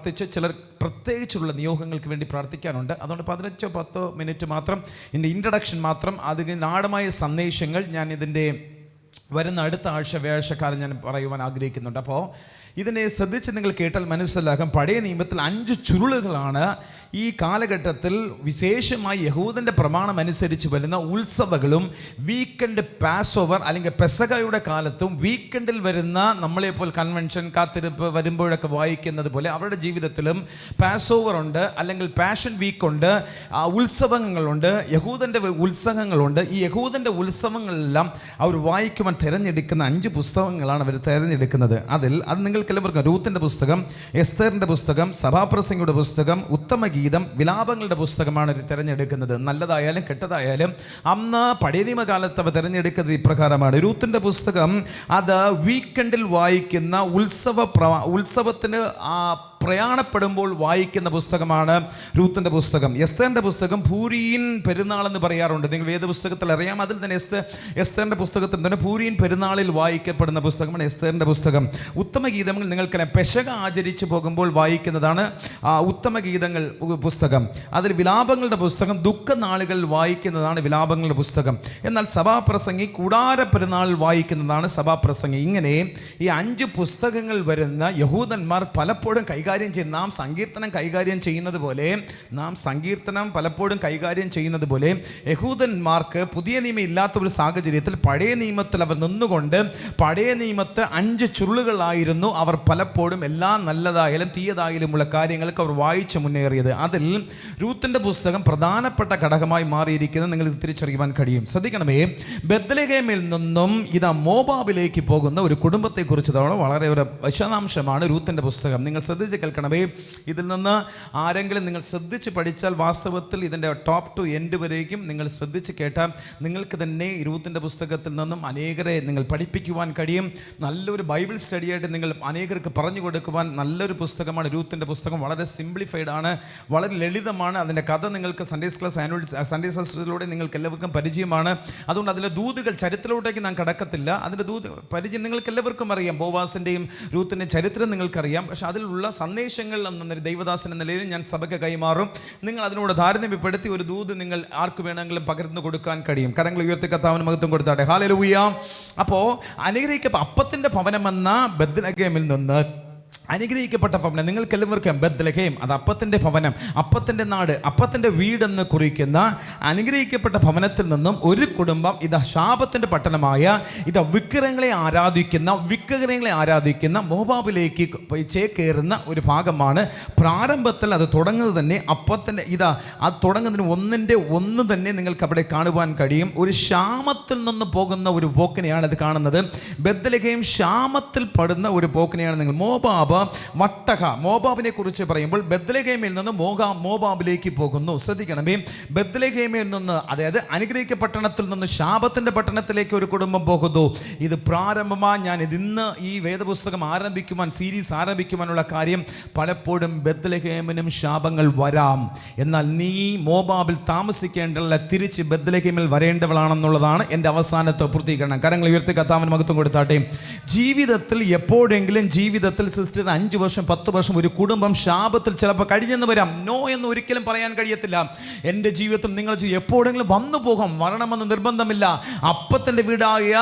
പ്രാർത്ഥിച്ച് ചിലർ പ്രത്യേകിച്ചുള്ള നിയോഗങ്ങൾക്ക് വേണ്ടി പ്രാർത്ഥിക്കാനുണ്ട്. അതുകൊണ്ട് 15-10 മിനിറ്റ് മാത്രം ഇതിൻ്റെ ഇൻട്രഡക്ഷൻ മാത്രം. അതിന് ആഴമായ സന്ദേശങ്ങൾ ഞാൻ ഇതിൻ്റെ വരുന്ന അടുത്ത വ്യാഴാഴ്ചക്കാലം ഞാൻ പറയുവാൻ ആഗ്രഹിക്കുന്നുണ്ട്. അപ്പോൾ ഇതിനെ ശ്രദ്ധിച്ച് നിങ്ങൾ കേട്ടാൽ മനസ്സിലാക്കാം, പഴയ നിയമത്തിൽ 5 ചുരുളുകളാണ് ഈ കാലഘട്ടത്തിൽ വിശേഷമായി യഹൂദൻ്റെ പ്രമാണം അനുസരിച്ച് വരുന്ന ഉത്സവങ്ങളും വീക്കെൻഡ് പാസ് ഓവർ അല്ലെങ്കിൽ പെസകയുടെ കാലത്തും വീക്കെൻഡിൽ വരുന്ന നമ്മളെപ്പോൾ കൺവെൻഷൻ കാത്തിരിപ്പ് വരുമ്പോഴൊക്കെ വായിക്കുന്നത് പോലെ അവരുടെ ജീവിതത്തിലും പാസ് ഓവർ ഉണ്ട്, അല്ലെങ്കിൽ പാഷൻ വീക്കുണ്ട്, ഉത്സവങ്ങളുണ്ട്, യഹൂദൻ്റെ ഉത്സവങ്ങളുണ്ട്. ഈ യഹൂദൻ്റെ ഉത്സവങ്ങളെല്ലാം അവർ വായിക്കുവാൻ തിരഞ്ഞെടുക്കുന്ന 5 പുസ്തകങ്ങളാണ് അവർ തിരഞ്ഞെടുക്കുന്നത്. അത് നിങ്ങൾക്ക് എല്ലാവർക്കും രൂത്തിന്റെ പുസ്തകം, എസ്തേറിന്റെ പുസ്തകം, സഭാപ്രസംഗിയുടെ പുസ്തകം, ഉത്തമഗീതം, വിലാപങ്ങളുടെ പുസ്തകമാണ് തിരഞ്ഞെടുക്കുന്നത്. നല്ലതായാലും കെട്ടതായാലും അന്ന് പഴയ നിയമകാലത്ത് അവ തിരഞ്ഞെടുക്കുന്നത് ഇപ്രകാരമാണ്. രൂത്തിന്റെ പുസ്തകം അത് വീക്കെൻഡിൽ വായിക്കുന്ന ഉത്സവത്തിന് പ്രയാണപ്പെടുമ്പോൾ വായിക്കുന്ന പുസ്തകമാണ് രൂത്തിന്റെ പുസ്തകം. എസ്തേറിന്റെ പുസ്തകം പൂരീൻ പെരുന്നാൾ എന്ന് പറയാറുണ്ട്. നിങ്ങൾ വേദപുസ്തകത്തിൽ അറിയാം. അതിൽ തന്നെ എസ്തേറിന്റെ പുസ്തകത്തിൽ തന്നെ പൂരീൻ പെരുന്നാളിൽ വായിക്കപ്പെടുന്ന പുസ്തകമാണ് എസ്തേറിന്റെ പുസ്തകം. ഉത്തമഗീതങ്ങൾ നിങ്ങൾക്കറിയാം, പെസക ആചരിച്ചു പോകുമ്പോൾ വായിക്കുന്നതാണ് ഉത്തമഗീതങ്ങൾ പുസ്തകം. അതിൽ വിലാപങ്ങളുടെ പുസ്തകം ദുഃഖനാളുകളിൽ വായിക്കുന്നതാണ് വിലാപങ്ങളുടെ പുസ്തകം. എന്നാൽ സഭാപ്രസംഗി കൂടാര പെരുന്നാളിൽ വായിക്കുന്നതാണ് സഭാപ്രസംഗി. ഇങ്ങനെ ഈ 5 പുസ്തകങ്ങൾ വരുന്ന യഹൂദന്മാർ പലപ്പോഴും കൈകാര്യം ചെയ്യും. നാം സങ്കീർത്തനം കൈകാര്യം ചെയ്യുന്നത് പോലെ യഹൂദന്മാർക്ക് പുതിയ നിയമം ഇല്ലാത്ത ഒരു സാഹചര്യത്തിൽ പഴയ നിയമത്തിൽ അവർ നിന്നുകൊണ്ട് പഴയ നിയമത്തെ 5 ചുരുളുകളായിരുന്നു അവർ പലപ്പോഴും എല്ലാ നല്ലതായാലും തീയതായാലുമുള്ള കാര്യങ്ങൾക്ക് അവർ വായിച്ചു മുന്നേറിയത്. അതിൽ രൂത്തിന്റെ പുസ്തകം പ്രധാനപ്പെട്ട ഘടകമായി മാറിയിരിക്കുന്നത് നിങ്ങൾ തിരിച്ചറിയുവാൻ കഴിയും. ശ്രദ്ധിക്കണമേ, ബെത്ലഹേമിൽ നിന്നും മോബാബിലേക്ക് പോകുന്ന ഒരു കുടുംബത്തെക്കുറിച്ച് വളരെ ഒരു വിശദാംശമാണ് രൂത്തിന്റെ പുസ്തകം. നിങ്ങൾ ശ്രദ്ധിച്ച് കേൾക്കണമേ. ഇതിൽ നിന്ന് ആരെങ്കിലും നിങ്ങൾ ശ്രദ്ധിച്ച് പഠിച്ചാൽ വാസ്തവത്തിൽ ഇതിൻ്റെ ടോപ്പ് ടു എൻഡ് വരേക്കും നിങ്ങൾ ശ്രദ്ധിച്ച് കേട്ടാൽ നിങ്ങൾക്ക് തന്നെ രൂത്തിന്റെ പുസ്തകത്തിൽ നിന്നും അനേകരെ നിങ്ങൾ പഠിപ്പിക്കുവാൻ കഴിയും. നല്ലൊരു ബൈബിൾ സ്റ്റഡിയായിട്ട് നിങ്ങൾ അനേകർക്ക് പറഞ്ഞു കൊടുക്കുവാൻ നല്ലൊരു പുസ്തകമാണ് രൂത്തിന്റെ പുസ്തകം. വളരെ സിംപ്ലിഫൈഡ് ആണ്, വളരെ ലളിതമാണ്. അതിൻ്റെ കഥ നിങ്ങൾക്ക് സൺഡേ ക്ലാസ്സിലൂടെ നിങ്ങൾക്ക് എല്ലാവർക്കും പരിചയമാണ്. അതുകൊണ്ട് അതിലെ ദൂതുകൾ ചരിത്രത്തിലോട്ടേക്ക് ഞാൻ കടക്കത്തില്ല. അതിൻ്റെ പരിചയം നിങ്ങൾക്ക് എല്ലാവർക്കും അറിയാം. ബോവാസിൻ്റെയും രൂത്തിൻ്റെയും ചരിത്രം നിങ്ങൾക്കറിയാം. പക്ഷെ അതിലുള്ള സന്ദേശങ്ങൾ എന്ന ദൈവദാസൻ എന്ന നിലയിൽ ഞാൻ സഭയ്ക്ക് കൈമാറും. നിങ്ങൾ അതിനോട് താരതമ്യപ്പെടുത്തി ഒരു ദൂത് നിങ്ങൾ ആർക്ക് വേണമെങ്കിലും പകർന്നു കൊടുക്കാൻ കഴിയും. കരങ്ങൾ ഉയർത്തി കർത്താവിന് മഹത്വം കൊടുത്താട്ടെ. ഹല്ലേലൂയ. അപ്പോൾ അനുഗ്രഹിക്കപ്പെട്ട അപ്പത്തിൻ്റെ ഭവനമെന്ന ബെത്ലഹേമിൽ നിന്ന് അനുഗ്രഹിക്കപ്പെട്ട ഭവനം. നിങ്ങൾക്ക് എല്ലാവർക്കും ബെത്ലഹേം അത് അപ്പത്തിൻ്റെ ഭവനം, അപ്പത്തിൻ്റെ നാട്, അപ്പത്തിൻ്റെ വീടെന്ന് കുറിക്കുന്ന അനുഗ്രഹിക്കപ്പെട്ട ഭവനത്തിൽ നിന്നും ഒരു കുടുംബം ശാപത്തിൻ്റെ പട്ടണമായ വിഗ്രഹങ്ങളെ ആരാധിക്കുന്ന മോബാബിലേക്ക് ചേക്കേറുന്ന ഒരു ഭാഗമാണ്. പ്രാരംഭത്തിൽ അത് തുടങ്ങുന്നത് തന്നെ അപ്പത്തിൻ്റെ അത് തുടങ്ങുന്നതിന് ഒന്ന് തന്നെ നിങ്ങൾക്ക് അവിടെ കാണുവാൻ കഴിയും. ഒരു ക്ഷാമത്തിൽ നിന്ന് പോകുന്ന ഒരു പോക്കിനെയാണ് അത് കാണുന്നത്. ബെത്ലഹേം ക്ഷാമത്തിൽ പെടുന്ന ഒരു പോക്കിനെയാണ് നിങ്ങൾ. മോബാബിനെ കുറിച്ച് പറയുമ്പോൾ ബെത്ലഹേമിൽ നിന്ന് മോബാബിലേക്ക് പോകുന്നു. ശ്രദ്ധിക്കണമേ, ബെത്ലഹേമിൽ നിന്ന്, അതായത് അനുഗ്രഹിക്ക പട്ടണത്തിൽ നിന്ന് ശാപത്തിന്റെ പട്ടണത്തിലേക്ക് ഒരു കുടുംബം പോകുന്നു. ഇത് പ്രാരംഭമായി ഞാൻ ഇന്ന് ഈ വേദപുസ്തകം സീരീസ് ആരംഭിക്കുവാനുള്ള കാര്യം, പലപ്പോഴും ബെത്ലഹേമിനും ശാപങ്ങൾ വരാം. എന്നാൽ നീ മോബാബിൽ താമസിക്കേണ്ടല്ല, തിരിച്ച് ബെത്ലഹേമിൽ വരേണ്ടവളാണെന്നുള്ളതാണ് എൻ്റെ അവസാനത്തെ പൂർത്തീകരണം. കരങ്ങൾ ഉയർത്തി കർത്താവിന് മഹത്വം കൊടുത്താട്ടെ. ജീവിതത്തിൽ എപ്പോഴെങ്കിലും സിസ്റ്റർ 5 വർഷം 10 വർഷം ഒരു കുടുംബം ശാപത്തിൽ ചിലപ്പോൾ കഴിഞ്ഞെന്ന് വരാം. നോ എന്ന് ഒരിക്കലും പറയാൻ കഴിയത്തില്ല. എൻ്റെ ജീവിതത്തിൽ നിങ്ങൾ എപ്പോഴെങ്കിലും വന്നു പോകാം, വരണമെന്ന് നിർബന്ധമില്ല. അപ്പത്തിൻ്റെ വീടായ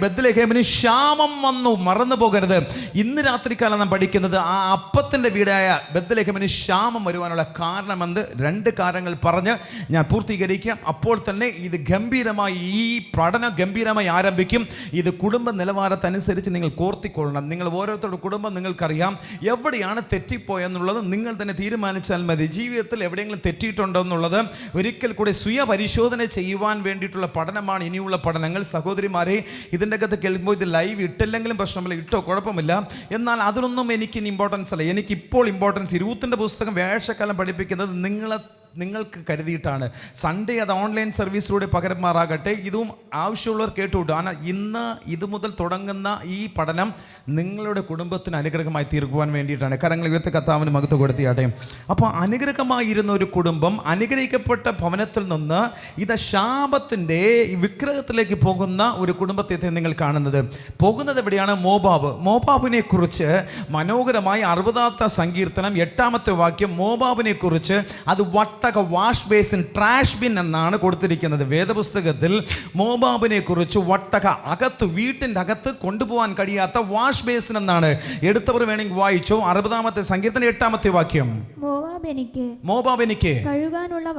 ബെത്ലഹേമിന് ക്ഷാമം വന്നു, മറന്നു പോകരുത്. ഇന്ന് രാത്രിക്കാലം നാം പഠിക്കുന്നത് ആ അപ്പത്തിൻ്റെ വീടായ ബെത്ലഹേമിന് ക്ഷാമം വരുവാനുള്ള കാരണമെന്ന് 2 കാര്യങ്ങൾ പറഞ്ഞ് ഞാൻ പൂർത്തീകരിക്കാം. അപ്പോൾ തന്നെ ഇത് ഈ പഠനം ഗംഭീരമായി ആരംഭിക്കും. ഇത് കുടുംബ നിലവാരത്തനുസരിച്ച് നിങ്ങൾ കോർത്തിക്കൊള്ളണം. നിങ്ങൾ ഓരോരുത്തരുടെ കുടുംബം നിങ്ങൾക്കറിയാം. എവിടെയാണ് തെറ്റിപ്പോയെന്നുള്ളത് നിങ്ങൾ തന്നെ തീരുമാനിച്ചാൽ മതി. ജീവിതത്തിൽ എവിടെയെങ്കിലും തെറ്റിയിട്ടുണ്ടോ എന്നുള്ളത് ഒരിക്കൽ കൂടി സ്വയപരിശോധന ചെയ്യുവാൻ വേണ്ടിയിട്ടുള്ള പഠനമാണ് ഇനിയുള്ള പഠനങ്ങൾ. സഹോദരിമാരെ, ഇതിൻ്റെ അകത്ത് കേൾക്കുമ്പോൾ ഇത് ലൈവ് ഇട്ടില്ലെങ്കിലും പ്രശ്നമില്ല, ഇട്ടോ കുഴപ്പമില്ല. എന്നാൽ അതിനൊന്നും എനിക്ക് ഇമ്പോർട്ടൻസ് അല്ല. എനിക്കിപ്പോൾ ഇമ്പോർട്ടൻസ് രൂത്തിന്റെ പുസ്തകം വ്യാഴാഴ്ചക്കാലം പഠിപ്പിക്കുന്നത് നിങ്ങളെ നിങ്ങൾക്ക് കരുതിയിട്ടാണ്. സൺഡേ അത് ഓൺലൈൻ സർവീസിലൂടെ പകരമാറാകട്ടെ. ഇതും ആവശ്യമുള്ളവർ കേട്ടുവിട്ടു. കാരണം ഇന്ന് ഇത് മുതൽ തുടങ്ങുന്ന ഈ പഠനം നിങ്ങളുടെ കുടുംബത്തിന് അനുഗ്രഹമായി തീർക്കുവാൻ വേണ്ടിയിട്ടാണ്. കരങ്ങൾ ഉയർത്തി കർത്താവിന് മഹത്വം കൊടുത്തിയാട്ടെ. അപ്പോൾ അനുഗ്രഹമായിരുന്ന ഒരു കുടുംബം അനുഗ്രഹിക്കപ്പെട്ട ഭവനത്തിൽ നിന്ന് ഇത് ശാപത്തിൻ്റെ വിഗ്രഹത്തിലേക്ക് പോകുന്ന ഒരു കുടുംബത്തെ നിങ്ങൾ കാണുന്നത്. പോകുന്നത് എവിടെയാണ്? മോബാബിനെ കുറിച്ച് മനോഹരമായി 60ാമത്തെ സങ്കീർത്തനം 8ാമത്തെ വാക്യം മോബാബിനെ കുറിച്ച് അത് വട്ടക വാഷ് ബേസിൻ ട്രാഷ് ബിൻ എന്നാണ് കൊടുത്തിരിക്കുന്നത്. വേദപുസ്തകത്തിൽ മോബാബിനെ കുറിച്ച് വട്ടക വീട്ടിൻ്റെ അകത്ത് കൊണ്ടുപോകാൻ കഴിയാത്ത വാഷ് ബേസിൻ എന്നാണ്. എടുത്തവർ വേണമെങ്കിൽ വായിച്ചോ. 60ാമത്തെ സങ്കീർത്തനം 8ാമത്തെ വാക്യം. മോബാബ് എനിക്ക് കഴുകാനുള്ള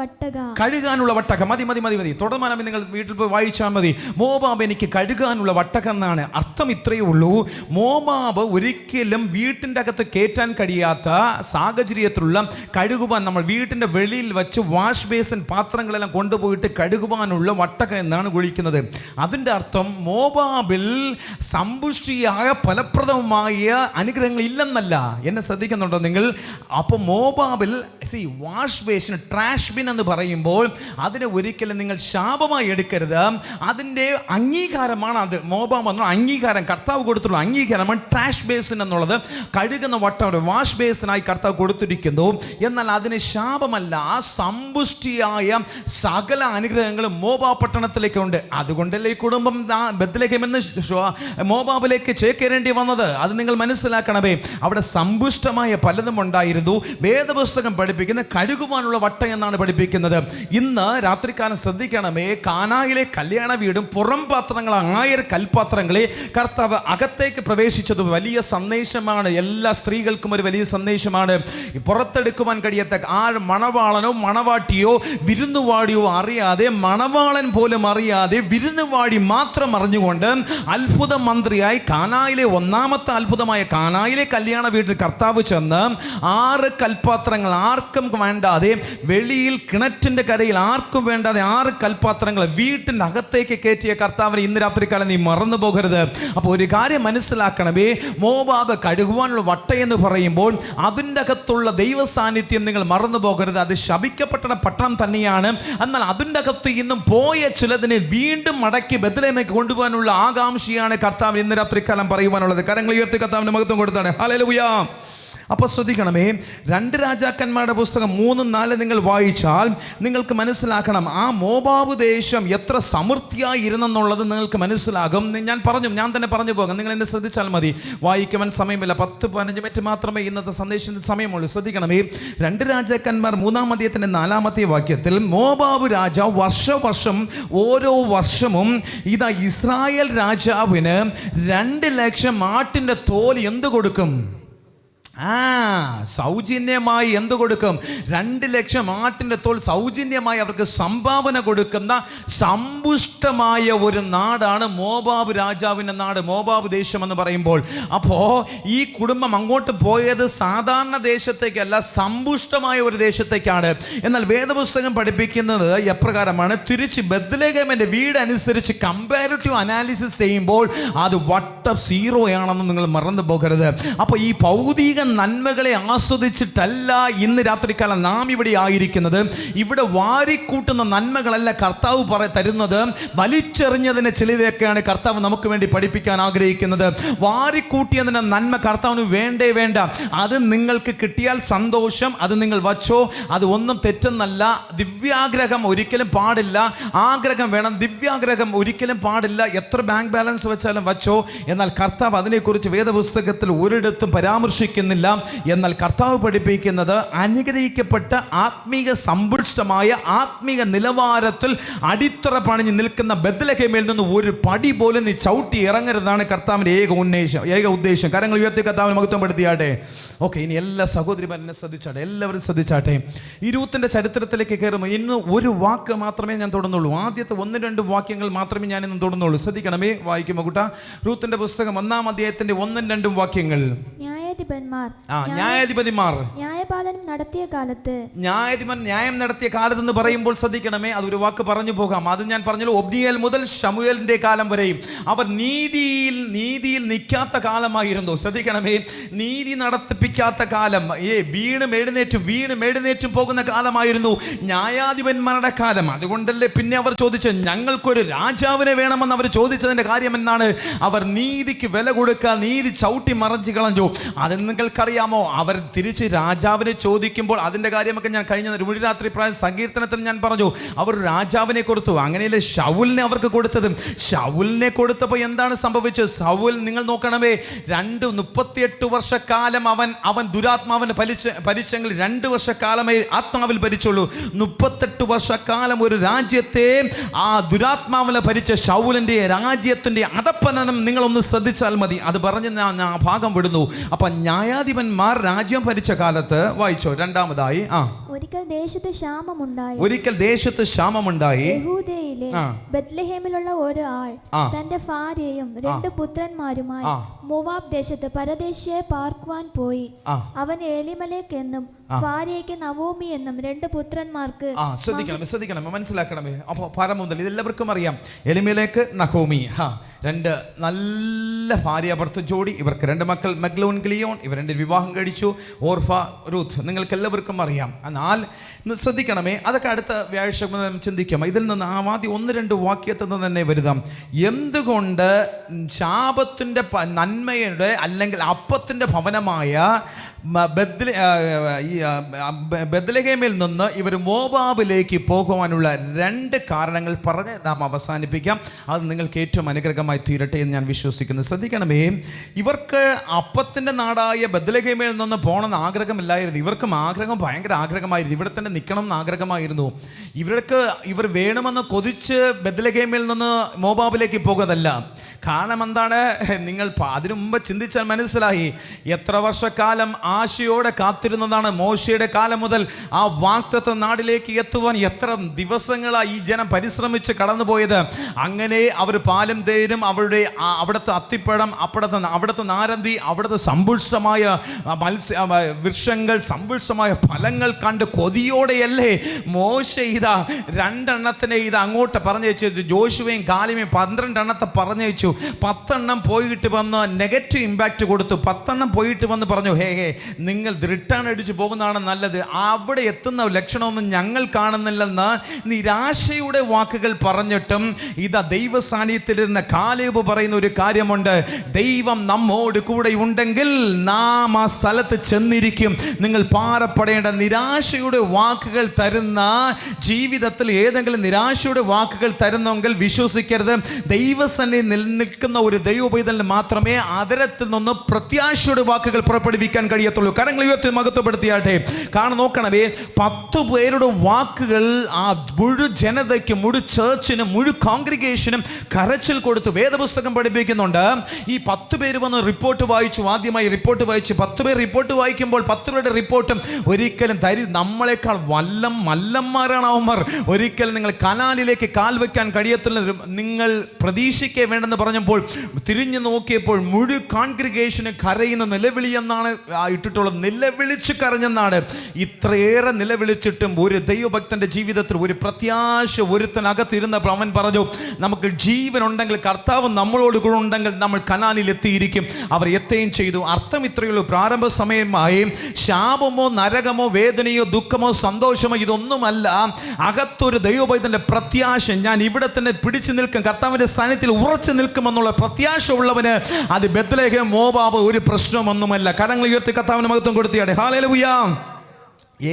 വട്ടക. മതി തുടർമാനം നിങ്ങൾ വീട്ടിൽ പോയി വായിച്ചാൽ മതി. മോബാബ് എനിക്ക് കഴുകാനുള്ള വട്ടക എന്നാണ് അർത്ഥം. ഇത്രയേ ഉള്ളൂ. മോബാബ് ഒരിക്കലും വീട്ടിൻ്റെ അകത്ത് കയറ്റാൻ കഴിയാത്ത സാഹചര്യത്തിലുള്ള കഴുകുവാൻ, നമ്മൾ വീട്ടിൻ്റെ വെളിയിൽ വെച്ച് വാഷ് ബേസിൻ പാത്രങ്ങളെല്ലാം കൊണ്ടുപോയിട്ട് കഴുകുവാനുള്ള വട്ടക എന്നാണ് വിളിക്കുന്നത്. അതിൻ്റെ അർത്ഥം മോബാബിൽ സമ്പുഷ്ടിയായ ഫലപ്രദമായ അനുഗ്രഹങ്ങൾ ഇല്ലെന്നല്ല. എന്നെ ശ്രദ്ധിക്കുന്നുണ്ടോ നിങ്ങൾ? അപ്പോൾ മോബാബിൽ വാഷ് ബേസിൻ ട്രാഷ് ബിൻ എന്ന് പറയുമ്പോൾ അതിനെ ഒരിക്കലും നിങ്ങൾ ശാപമായി എടുക്കരുത്. അതിൻ്റെ അംഗീകാരമാണ് അത്. മോബാബ് എന്നുള്ള അംഗീകാരം, കർത്താവ് കൊടുത്തുള്ള അംഗീകാരമാണ് ട്രാഷ് ബേസിൻ എന്നുള്ളത്. കഴുകുന്ന വട്ടം വാഷ് ബേസിനായി കർത്താവ് കൊടുത്തിരിക്കുന്നു. എന്നാൽ അതിന് ശാപമല്ല. ആ സമ്പുഷ്ടിയായ സകല അനുഗ്രഹങ്ങളും മോബാബ് പട്ടണത്തിലേക്കുണ്ട്. അതുകൊണ്ടല്ലേ ഈ കുടുംബം ബത്ലഹേമെന്ന് മോബാബിലേക്ക് ചേക്കേറേണ്ടി വന്നത്. അത് നിങ്ങൾ മനസ്സിലാക്കണമേ. അവിടെ സമ്പുഷ്ടമായ പലതും ഉണ്ടായിരുന്നു. വേദപുസ്തകം പഠിപ്പിക്കുന്ന കഴുകുവാനുള്ള വട്ടം എന്നാണ് പഠിപ്പിക്കുന്നത്. ഇന്ന് രാത്രികാലം ശ്രദ്ധിക്കണമേ. കാനായിലെ കല്യാണ വീടും പുറം പാത്രങ്ങൾ 1000 കൽപാത്രങ്ങളെ കർത്താവ് അകത്തേക്ക് പ്രവേശിച്ചത് വലിയ സന്ദേശമാണ്. എല്ലാ സ്ത്രീകൾക്കും ഒരു വലിയ സന്ദേശമാണ്. പുറത്തെടുക്കുവാൻ കഴിയാത്ത ആ മണവാളനോ മണവാട്ടിയോ വിരുന്നുവാടിയോ അറിയാതെ, മണവാളൻ പോലും അറിയാതെ, വിരുന്നുവാടി മാത്രം അറിഞ്ഞുകൊണ്ട് അത്ഭുത മന്ത്രിയായി കാനായിലെ 1ാമത്തെ അത്ഭുതമായ കാനായിലെ കല്യാണ വീട്ടിൽ കർത്താവ് ചെന്ന് 6 കൽപാത്രങ്ങൾ ആർക്കും വേണ്ടാതെ, വെളിയിൽ കിണറ്റിൻ്റെ കരയിൽ ആർക്കും വേണ്ടാതെ 6 കൽപാത്രങ്ങൾ വീട്ടിൻ്റെ അകത്തേക്ക് കയറ്റിയ കർത്താവിനെ ഇന്ന് രാത്രികാലം നീ മറന്നു പോകരുത്. അപ്പോൾ ഒരു കാര്യം മനസ്സിലാക്കണമേ. മോബാബ് കഴുകുവാനുള്ള വട്ടയെന്ന് പറയുമ്പോൾ അതിൻ്റെ അകത്തുള്ള ദൈവ സാന്നിധ്യം നിങ്ങൾ മറന്നു പോകരുത്. അത് ശപിക്കപ്പെട്ട പട്ടണം തന്നെയാണ്. എന്നാൽ അതിൻ്റെ അകത്ത് ഇന്നും പോയ ചിലതിനെ വീണ്ടും മടക്കി ബത്ലഹേമിലേക്ക് കൊണ്ടുപോകാനുള്ള ആകാംക്ഷയാണ് കർത്താവ് ഇന്ന് രാത്രികാലം പറയുവാനുള്ളത്. കരങ്ങൾ ഉയർത്തി കർത്താവിന് മഹത്വം കൊടുത്താണ്. ഹല്ലേലൂയ. അപ്പോൾ ശ്രദ്ധിക്കണമേ. 2 രാജാക്കന്മാരുടെ പുസ്തകം 3-4 നിങ്ങൾ വായിച്ചാൽ നിങ്ങൾക്ക് മനസ്സിലാക്കണം ആ മോബാബ് ദേശം എത്ര സമൃദ്ധിയായി ഇരുന്നെന്നുള്ളത് നിങ്ങൾക്ക് മനസ്സിലാകും. ഞാൻ തന്നെ പറഞ്ഞു പോകാം. നിങ്ങൾ എന്നെ ശ്രദ്ധിച്ചാൽ മതി. വായിക്കുവാൻ സമയമില്ല. 10-15 മിനിറ്റ് മാത്രമേ ഇന്നത്തെ സന്ദേശത്തിന് സമയമുള്ളൂ. ശ്രദ്ധിക്കണമേ. 2 രാജാക്കന്മാർ 3-ാം അധ്യായത്തിൻ്റെ 4-ാമത്തെ വാക്യത്തിൽ മോബാബ് രാജാവ് വർഷം ഓരോ വർഷവും ഇതാ ഇസ്രായേൽ രാജാവിന് 2 ലക്ഷം ആട്ടിൻ്റെ തോൽ എന്ത് കൊടുക്കും? സൗജന്യമായി എന്ത് കൊടുക്കും? 2 ലക്ഷം ആട്ടിൻ്റെ തോൽ സൗജന്യമായി അവർക്ക് സംഭാവന കൊടുക്കുന്ന സമ്പുഷ്ടമായ ഒരു നാടാണ് മോബാബ് രാജാവിൻ്റെ നാട്, മോബാബ് ദേശം എന്ന് പറയുമ്പോൾ. അപ്പോൾ ഈ കുടുംബം അങ്ങോട്ട് പോയത് സാധാരണ ദേശത്തേക്കല്ല, സമ്പുഷ്ടമായ ഒരു ദേശത്തേക്കാണ്. എന്നാൽ വേദപുസ്തകം പഠിപ്പിക്കുന്നത് എപ്രകാരമാണ്? തിരിച്ച് ബത്ലഹേമിൻ്റെ വീട് അനുസരിച്ച് കമ്പാരിറ്റീവ് അനാലിസിസ് ചെയ്യുമ്പോൾ അത് വട്ടം 0 ആണെന്ന് നിങ്ങൾ മറന്നു പോകരുത്. അപ്പോൾ ഈ ഭൗതിക നന്മകളെ ആസ്വദിച്ചിട്ടല്ല ഇന്ന് രാത്രികാലം നാം ഇവിടെ ആയിരിക്കുന്നത്. ഇവിടെ വാരിക്കൂട്ടുന്ന നന്മകളല്ല കർത്താവ് തരുന്നത്. വലിച്ചെറിഞ്ഞതിന് ചിലതൊക്കെയാണ് കർത്താവ് നമുക്ക് വേണ്ടി പഠിപ്പിക്കാൻ ആഗ്രഹിക്കുന്നത്. വാരിക്കൂട്ടിയതിൻ്റെ നന്മ കർത്താവിന് വേണ്ട. അത് നിങ്ങൾക്ക് കിട്ടിയാൽ സന്തോഷം, അത് നിങ്ങൾ വച്ചോ, അത് ഒന്നും തെറ്റെന്നല്ല. ദിവ്യാഗ്രഹം ഒരിക്കലും പാടില്ല. ആഗ്രഹം വേണം, ദിവ്യാഗ്രഹം ഒരിക്കലും പാടില്ല. എത്ര ബാങ്ക് ബാലൻസ് വെച്ചാലും വച്ചോ. എന്നാൽ കർത്താവ് അതിനെക്കുറിച്ച് വേദപുസ്തകത്തിൽ ഒരിടത്തും പരാമർശിക്കുന്നില്ല. എന്നാൽ കർത്താവ് പഠിപ്പിക്കുന്നത് അനുഗ്രഹിക്കപ്പെട്ട ആത്മീക സമ്പുഷ്ടമായ ആത്മീക നിലവാരത്തിൽ അടിത്തറ പണിഞ്ഞ് നിൽക്കുന്ന ബത്ലഹേമിൽ നിന്ന് ഒരു പടി പോലും നീ ചവിട്ടി ഇറങ്ങരുതാണ് കർത്താവിൻ്റെ ഏക ഉദ്ദേശം. കരങ്ങൾ ഉയർത്തി കർത്താവിനെ മഹത്വപ്പെടുത്തിയാട്ടെ. ഓക്കെ, ഇനി എല്ലാ സഹോദരിമാരെ ശ്രദ്ധിച്ചാട്ടെ, എല്ലാവരും ശ്രദ്ധിച്ചാട്ടെ. ഈ രൂത്തിന്റെ ചരിത്രത്തിലേക്ക് കയറുമ്പോൾ ഇന്ന് ഒരു വാക്ക് മാത്രമേ ഞാൻ തൊടുന്നുള്ളൂ. ആദ്യത്തെ 1-2 വാക്യങ്ങൾ മാത്രമേ ഞാൻ ഇന്ന് തൊടുന്നുള്ളൂ. ശ്രദ്ധിക്കണമേ. വായിക്കുമോ കൂട്ടാ? രൂത്തിന്റെ പുസ്തകം 1-ാം അധ്യായത്തിന്റെ 1-2 വാക്യങ്ങൾ. ന്യായാധിപന്മാർ ന്യായപാലനം നടത്തിയ കാലത്ത്, ന്യായാധിപൻ ന്യായം നടത്തിയ കാലത്ത് എന്ന് പറയുമ്പോൾ ശ്രദ്ധിക്കണമേ, അതൊരു വാക്ക് പറഞ്ഞു പോകാം. അത് ഞാൻ പറഞ്ഞല്ലോ, ഒബ്നിയേൽ മുതൽ ശമൂവേലിന്റെ കാലം വരെയും അവർ നീതിയിൽ നിൽക്കാത്ത കാലമായിരുന്നു. ശ്രദ്ധിക്കണമേ, നീതി നടത്തിപ്പിക്കാത്ത കാലം, വീണും എഴുന്നേറ്റും പോകുന്ന കാലമായിരുന്നു ന്യായാധിപന്മാരുടെ കാലം. അതുകൊണ്ടല്ലേ പിന്നെ അവർ ചോദിച്ചത്, ഞങ്ങൾക്കൊരു രാജാവിനെ വേണമെന്ന് അവർ ചോദിച്ചതിന്റെ കാര്യം എന്താണ്? അവർ നീതിക്ക് വില കൊടുക്കുക, നീതി ചവിട്ടി മറിച്ച് കളഞ്ഞു. അത് നിങ്ങൾക്കറിയാമോ? അവർ തിരിച്ച് രാജാവിനെ ചോദിക്കുമ്പോൾ അതിന്റെ കാര്യമൊക്കെ ഞാൻ കഴിഞ്ഞ ഒരു രാത്രി സങ്കീർത്തനത്തിൽ ഞാൻ പറഞ്ഞു, അവർ രാജാവിനെ കൊടുത്തു. അങ്ങനെയല്ലേ ശൗലിനെ അവർക്ക് കൊടുത്തത്. ശൗലിനെ കൊടുത്തപ്പോൾ എന്താണ് സംഭവിച്ചത്? ശൗൽ, നിങ്ങൾ നോക്കണമേ, 38 വർഷക്കാലം അവൻ ദുരാത്മാവിന് ഭരിച്ചെങ്കിൽ 2 വർഷക്കാലമേ ആത്മാവിൽ ഭരിച്ചുള്ളൂ. 38 വർഷക്കാലം ഒരു രാജ്യത്തെ ആ ദുരാത്മാവിനെ ഭരിച്ച ശൗലിന്റെ രാജ്യത്തിന്റെ അധപ്പതനം നിങ്ങളൊന്ന് ശ്രദ്ധിച്ചാൽ മതി. അത് പറഞ്ഞ് ഞാൻ ആ ഭാഗം വിടുന്നു. അപ്പൊ ന്യായാധിപന്മാർ രാജ്യം ഭരിച്ച കാലത്ത് വായിച്ചോ. രണ്ടാമതായി, ഒരിക്കൽ ദേശത്ത് ക്ഷാമമുണ്ടായി. യഹൂദയിലെ ബത്ലഹേമിലുള്ള ഒരു ആൾ തന്റെ ഭാര്യയും 2 പുത്രന്മാരുമായി മോവാബ് ദേശത്ത് പരദേശിയെ പാർക്കുവാൻ പോയി. അവൻ എലിമലേക്ക് എന്നും ഭാര്യയ്ക്ക് നവോമി എന്നും 2 പുത്രന്മാർക്ക്. ശ്രദ്ധിക്കണം, മനസ്സിലാക്കണമേ. അപ്പോൾ പരം മുതൽ ഇതെല്ലാവർക്കും അറിയാം. എലിമേലേക്ക്, നഹോമി, 2 നല്ല ഭാര്യാഭർത്തൃ ജോഡി. ഇവർക്ക് 2 മക്കൾ, മഗ്ലോൻ, ഗിലിയോൻ. ഇവർ 2 വിവാഹം കഴിച്ചു. ഓർഫ, റൂത്ത്, നിങ്ങൾക്ക് എല്ലാവർക്കും അറിയാം. എന്നാൽ ശ്രദ്ധിക്കണമേ, അതൊക്കെ അടുത്ത വ്യാഴാഴ്ച ചിന്തിക്കാം. ഇതിൽ നിന്ന് ആദ്യം 1-2 വാക്യത്തിൽ നിന്ന് തന്നെ വരുതാം. എന്തുകൊണ്ട് ശാപത്തിൻ്റെ നന്മയുടെ അല്ലെങ്കിൽ അപ്പത്തിൻ്റെ ഭവനമായ ബത്ലഹേമിൽ നിന്ന് ഇവർ മോവാബിലേക്ക് പോകുവാനുള്ള 2 കാരണങ്ങൾ പറഞ്ഞ് നാം അവസാനിപ്പിക്കാം. അത് നിങ്ങൾക്ക് ഏറ്റവും അനുഗ്രഹമായി തീരട്ടെ എന്ന് ഞാൻ വിശ്വസിക്കുന്നു. ശ്രദ്ധിക്കണമേ, ഇവർക്ക് അപ്പത്തിൻ്റെ നാടായ ബത്ലഹേമിൽ നിന്ന് പോകണമെന്ന് ആഗ്രഹമില്ലായിരുന്നു. ഇവർക്കും ആഗ്രഹം, ഭയങ്കര ആഗ്രഹമായിരുന്നു. ഇവിടെ തന്നെ നിൽക്കണം എന്ന് ആഗ്രഹമായിരുന്നു. ഇവർ വേണമെന്ന് കൊതിച്ച് ബത്ലഹേമിൽ നിന്ന് മോവാബിലേക്ക് പോകുന്നതല്ല. കാരണം എന്താണ്? നിങ്ങൾ അതിനു മുമ്പ് ചിന്തിച്ചാൽ മനസ്സിലായി. എത്ര വർഷക്കാലം ആശയോടെ കാത്തിരുന്നതാണ് മോശയുടെ കാലം മുതൽ ആ വാഗ്ദത്ത നാടിലേക്ക് എത്തുവാൻ. എത്ര ദിവസങ്ങളായി ഈ ജനം പരിശ്രമിച്ച് കടന്നുപോയത്. അങ്ങനെ അവർ പാലും തേനും അവിടുത്തെ അത്തിപ്പഴം, അവിടുത്തെ നാരന്തി, അവിടുത്തെ സമ്പുഷ്ടമായ വൃക്ഷങ്ങൾ, സമ്പുഷ്ടമായ ഫലങ്ങൾ കണ്ട് കൊതിയോടെയല്ലേ മോശ 2 അങ്ങോട്ട് പറഞ്ഞയച്ചു. ജോഷുവയും കാലിമയും 12 എണ്ണത്തെ പറഞ്ഞയച്ചു. 10 പോയിട്ട് വന്ന് നെഗറ്റീവ് ഇമ്പാക്റ്റ് കൊടുത്തു. 10 പോയിട്ട് വന്ന് പറഞ്ഞു, ഹേ നിങ്ങൾ റിട്ടേൺ അടിച്ച് പോകുന്നതാണ് നല്ലത്. അവിടെ എത്തുന്ന ലക്ഷണമൊന്നും ഞങ്ങൾ കാണുന്നില്ലെന്ന് നിരാശയുടെ വാക്കുകൾ പറഞ്ഞിട്ടും ദൈവ സാന്നിധ്യത്തിലിരുന്ന കാലേബ് പറയുന്ന ഒരു കാര്യമുണ്ട്. ദൈവം നമ്മോട് കൂടെ ഉണ്ടെങ്കിൽ നാം ആ സ്ഥലത്ത് ചെന്നിരിക്കും. നിങ്ങൾ പാറപ്പെടേണ്ട നിരാശയുടെ വാക്കുകൾ തരുന്ന ജീവിതത്തിൽ ഏതെങ്കിലും നിരാശയുടെ വാക്കുകൾ തരുന്നെങ്കിൽ വിശ്വസിക്കരുത്. ദൈവസന്നിധിയിൽ നിൽക്കുന്ന ഒരു ദൈവപൈതലിന് മാത്രമേ അതരത്തിൽ നിന്ന് പ്രത്യാശയുടെ വാക്കുകൾ പുറപ്പെടുവിക്കാൻ കഴിയത്തുള്ളൂ. കരങ്ങൾ ഉയർത്തി മഹത്വപ്പെടുത്തിയാട്ടെ. കാരണം നോക്കണമേ, 10 പേരുടെ വാക്കുകൾ ആ മുഴു ജനതയ്ക്കും, മുഴു ചേർച്ചിനും, മുഴു കോൺഗ്രിഗേഷനും കരച്ചിൽ കൊടുത്തു. വേദപുസ്തകം പഠിപ്പിക്കുന്നുണ്ട്. ഈ 10 പേര് വന്ന് റിപ്പോർട്ട് വായിച്ചു. ആദ്യമായി റിപ്പോർട്ട് വായിച്ചു. 10 പേർ റിപ്പോർട്ട് വായിക്കുമ്പോൾ 10 പേരുടെ റിപ്പോർട്ടും ഒരിക്കലും നമ്മളെക്കാൾ മല്ലന്മാരാണ് അവന്മാർ. ഒരിക്കലും നിങ്ങൾ കനാലിലേക്ക് കാൽ വയ്ക്കാൻ കഴിയത്തില്ല, നിങ്ങൾ പ്രതീക്ഷിക്കേ വേണ്ടെന്ന് പറഞ്ഞപ്പോൾ തിരിഞ്ഞു നോക്കിയപ്പോൾ മുഴു കോൺഗ്രിഗേഷന് കരയുന്ന നിലവിളി എന്നാണ് ഇട്ടിട്ടുള്ളത്. നിലവിളിച്ച് കരഞ്ഞെന്നാണ്. ഇത്രയേറെ നിലവിളിച്ചിട്ടും ഒരു ദൈവഭക്തന്റെ ജീവിതത്തിൽ ഒരു പ്രത്യാശ ഒരുത്തനകത്തിരുന്നപ്പോൾ അവൻ പറഞ്ഞു, നമുക്ക് ജീവനുണ്ടെങ്കിൽ, കർത്താവ് നമ്മളോട് കൂടെ ഉണ്ടെങ്കിൽ നമ്മൾ കനാലിൽ എത്തിയിരിക്കും. അവർ എത്തുകയും ചെയ്തു. അർത്ഥം ഇത്രയുള്ളൂ. പ്രാരംഭ സമയമായി ശാപമോ നരകമോ വേദനയോ ദുഃഖമോ സന്തോഷമോ ഇതൊന്നുമല്ല. അകത്തൊരു ദൈവഭക്തന്റെ പ്രത്യാശ, ഞാൻ ഇവിടെ തന്നെ പിടിച്ചു നിൽക്കും, കർത്താവിന്റെ സാന്നിധ്യത്തിൽ ഉറച്ചു നിൽക്കുമെന്നുള്ള പ്രത്യാശ ഉള്ളവന് അത് ബത്ലഹേം, മോവാബ് ഒരു പ്രശ്നമൊന്നുമല്ല. കരങ്ങൾ ഉയർത്തി കർത്താവിന് മഹത്വം കൊടുത്തിയാട്ടെ. ഹല്ലേലൂയ.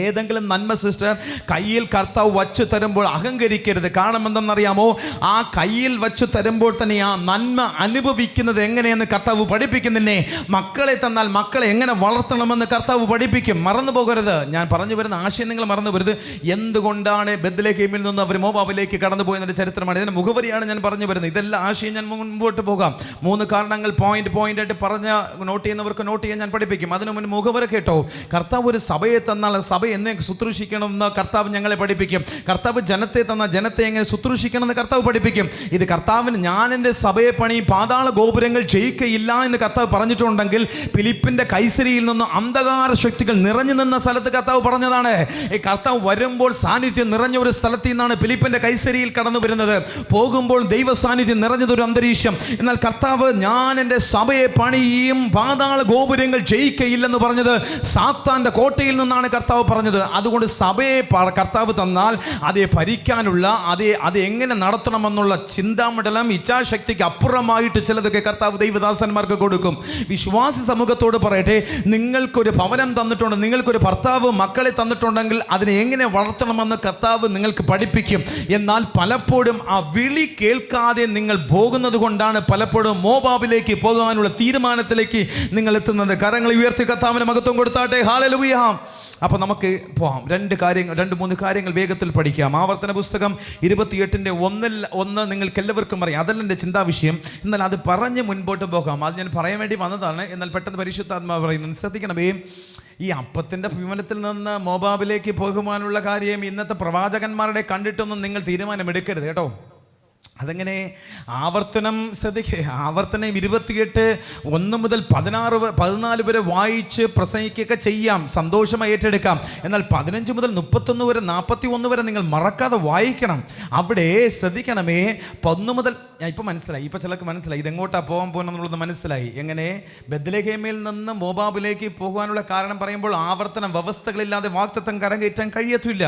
ഏതെങ്കിലും നന്മ സിസ്റ്റർ കയ്യിൽ കർത്താവ് വച്ചു തരുമ്പോൾ അഹങ്കരിക്കരുത്. കാരണം എന്തെന്നറിയാമോ? ആ കയ്യിൽ വച്ചു തരുമ്പോൾ തന്നെ ആ നന്മ അനുഭവിക്കുന്നത് എങ്ങനെയെന്ന് കർത്താവ് പഠിപ്പിക്കുന്നില്ലേ? മക്കളെ തന്നാൽ മക്കളെ എങ്ങനെ വളർത്തണമെന്ന് കർത്താവ് പഠിപ്പിക്കും. മറന്നു പോകരുത്. ഞാൻ പറഞ്ഞു വരുന്ന ആശയം നിങ്ങൾ മറന്നു പോകരുത്. എന്തുകൊണ്ടാണ് ബത്ലഹേമിൽ നിന്ന് അവർ മോവാബിലേക്ക് കടന്നു പോയതിൻ്റെ ചരിത്രമാണ്, ഇതിൻ്റെ മുഖവരിയാണ് ഞാൻ പറഞ്ഞു വരുന്നത്. ഇതെല്ലാം ആശയം ഞാൻ മുൻപോട്ട് പോകാം. 3 കാരണങ്ങൾ പോയിന്റ് ആയിട്ട് പറഞ്ഞ നോട്ട് ചെയ്യുന്നവർക്ക് നോട്ട് ചെയ്യാൻ ഞാൻ പഠിപ്പിക്കും. അതിനു മുൻപ് മുഖവര കേട്ടോ. കർത്താവ് ഒരു സഭയെ തന്നാൽ സഭ എന്നെ ശുശ്രൂഷിക്കണമെന്ന് കർത്താവ് ഞങ്ങളെ പഠിപ്പിക്കും. കർത്താവ് ജനത്തെ തന്ന ജനത്തെ എങ്ങനെ ശുശ്രൂഷിക്കണമെന്ന് കർത്താവ് പഠിപ്പിക്കും. ഇത് കർത്താവിന് ഞാൻ എൻ്റെ സഭയെ പണി പാതാള ഗോപുരങ്ങൾ ജയിക്കയില്ല എന്ന് കർത്താവ് പറഞ്ഞിട്ടുണ്ടെങ്കിൽ ഫിലിപ്പിൻ്റെ കൈസരിയിൽ നിന്ന് അന്ധകാര ശക്തികൾ നിറഞ്ഞു നിന്ന സ്ഥലത്ത് കർത്താവ് പറഞ്ഞതാണ്. ഈ കർത്താവ് വരുമ്പോൾ സാന്നിധ്യം നിറഞ്ഞ ഒരു സ്ഥലത്ത് നിന്നാണ് ഫിലിപ്പിൻ്റെ കൈസരിയിൽ കടന്നു വരുന്നത്. പോകുമ്പോൾ ദൈവ സാന്നിധ്യം നിറഞ്ഞതൊരു അന്തരീക്ഷം. എന്നാൽ കർത്താവ് ഞാൻ എൻ്റെ സഭയെ പണിയും പാതാള ഗോപുരങ്ങൾ ജയിക്കയില്ലെന്ന് പറഞ്ഞത് സാത്താൻ്റെ കോട്ടയിൽ നിന്നാണ് കർത്താവ് പറഞ്ഞത്. അതുകൊണ്ട് സഭയെ കർത്താവ് തന്നാൽ അതേ ഭരിക്കാനുള്ള അത് എങ്ങനെ നടത്തണമെന്നുള്ള ചിന്താമണ്ഡലം ഇച്ഛാശക്തിക്ക് അപ്പുറമായിട്ട് ചിലതൊക്കെ കർത്താവ് ദൈവദാസന്മാർക്ക് കൊടുക്കും. വിശ്വാസി സമൂഹത്തോട് പറയട്ടെ, നിങ്ങൾക്കൊരു ഭവനം തന്നിട്ടുണ്ട്, നിങ്ങൾക്കൊരു ഭർത്താവ് മക്കളെ തന്നിട്ടുണ്ടെങ്കിൽ അതിനെ എങ്ങനെ വളർത്തണമെന്ന് കർത്താവ് നിങ്ങൾക്ക് പഠിപ്പിക്കും. എന്നാൽ പലപ്പോഴും ആ വിളി കേൾക്കാതെ നിങ്ങൾ പോകുന്നത് കൊണ്ടാണ് പലപ്പോഴും മോവാബിലേക്ക് പോകാനുള്ള തീരുമാനത്തിലേക്ക് നിങ്ങൾ എത്തുന്നത്. കരങ്ങൾ ഉയർത്തി കർത്താവിന് മഹത്വം കൊടുത്താട്ടെ. ഹല്ലേലൂയ. അപ്പോൾ നമുക്ക് പോകാം. 2-3 കാര്യങ്ങൾ വേഗത്തിൽ പഠിക്കാം. ആവർത്തന പുസ്തകം 28:1 നിങ്ങൾക്ക് എല്ലാവർക്കും അറിയാം. അതല്ല എൻ്റെ ചിന്താ വിഷയം. എന്നാൽ അത് പറഞ്ഞ് മുൻപോട്ട് പോകാം. അത് ഞാൻ പറയാൻ വേണ്ടി വന്നതാണ്. എന്നാൽ പെട്ടെന്ന് പരിശുദ്ധാത്മാവ് പറയുന്നത് ശ്രദ്ധിക്കണമേ. ഈ അപ്പത്തിൻ്റെ ഭീമനത്തിൽ നിന്ന് മോവാബിലേക്ക് പോകുവാനുള്ള കാര്യം ഇന്നത്തെ പ്രവാചകന്മാരുടെ കണ്ടിട്ടൊന്നും നിങ്ങൾ തീരുമാനമെടുക്കരുത് കേട്ടോ. അതെങ്ങനെ? ആവർത്തനം ശ്രദ്ധിക്കുക. ആവർത്തനം 28:1 മുതൽ 14 വരെ വായിച്ച് പ്രസംഗിക്കുകയൊക്കെ ചെയ്യാം, സന്തോഷമായി ഏറ്റെടുക്കാം. എന്നാൽ 15 മുതൽ 31 വരെ 41 വരെ നിങ്ങൾ മറക്കാതെ വായിക്കണം. അവിടെ ശ്രദ്ധിക്കണമേ. 1 മുതൽ ഇപ്പം മനസ്സിലായി, ഇപ്പം ചിലർക്ക് മനസ്സിലായി ഇതെങ്ങോട്ടാണ് പോകാൻ പോകുന്നത് മനസ്സിലായി. എങ്ങനെ ബെത്ലഹേമിൽ നിന്ന് മോവാബിലേക്ക് പോകാനുള്ള കാരണം പറയുമ്പോൾ ആവർത്തനം വ്യവസ്ഥകളില്ലാതെ വാഗ്ദത്തം കരകയറ്റാൻ കഴിയത്തില്ല.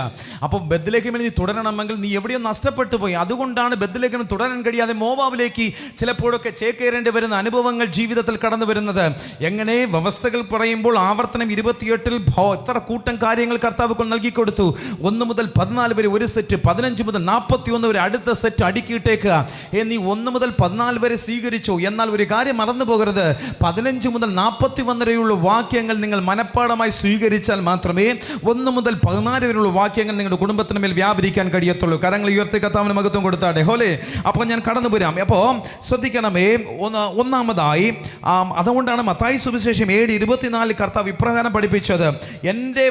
അപ്പോൾ ബെത്ലഹേമിൽ നീ തുടരണമെങ്കിൽ നീ എവിടെയോ നഷ്ടപ്പെട്ടു പോയി. അതുകൊണ്ടാണ് ബെത്ലഹേം തുടരാൻ കഴിയാതെ മോവാബിലേക്ക് ചിലപ്പോഴൊക്കെ ചേക്കേറേണ്ടി വരുന്ന അനുഭവങ്ങൾ ജീവിതത്തിൽ കടന്നു വരുന്നത്. എങ്ങനെ വ്യവസ്ഥകൾ പറയുമ്പോൾ ആവർത്തനം 28 എത്ര കൂട്ടം കാര്യങ്ങൾ കർത്താവ് നൽകിക്കൊടുത്തു. 1 മുതൽ 14 വരെ ഒരു സെറ്റ്, 15 മുതൽ 41 വരെ അടുത്ത സെറ്റ് അടുക്കിയിട്ടേക്കുക. നീ 1 മുതൽ 14 വരെ സ്വീകരിച്ചു. എന്നാൽ ഒരു കാര്യം മറന്നു പോകരുത്, 15 മുതൽ 41 വരെയുള്ള വാക്യങ്ങൾ നിങ്ങൾ മനഃപ്പാടമായി സ്വീകരിച്ചാൽ മാത്രമേ 1 മുതൽ 14 വരെയുള്ള വാക്യങ്ങൾ നിങ്ങളുടെ കുടുംബത്തിന് മേൽ വ്യാപരിക്കാൻ കഴിയത്തുള്ളൂ. കരങ്ങൾ ഉയർത്തി കർത്താവിന് മഹത്വം കൊടുത്താട്ടെ. ഹോലേ. അപ്പോൾ ഞാൻ കടന്നു വരാം. അപ്പോൾ ശ്രദ്ധിക്കണമേ. ഒന്നാമതായി അതുകൊണ്ടാണ് മത്തായി സുവിശേഷം 7:24 കർത്താവ് ഇപ്രകാരം പഠിപ്പിച്ചത്, എൻ്റെ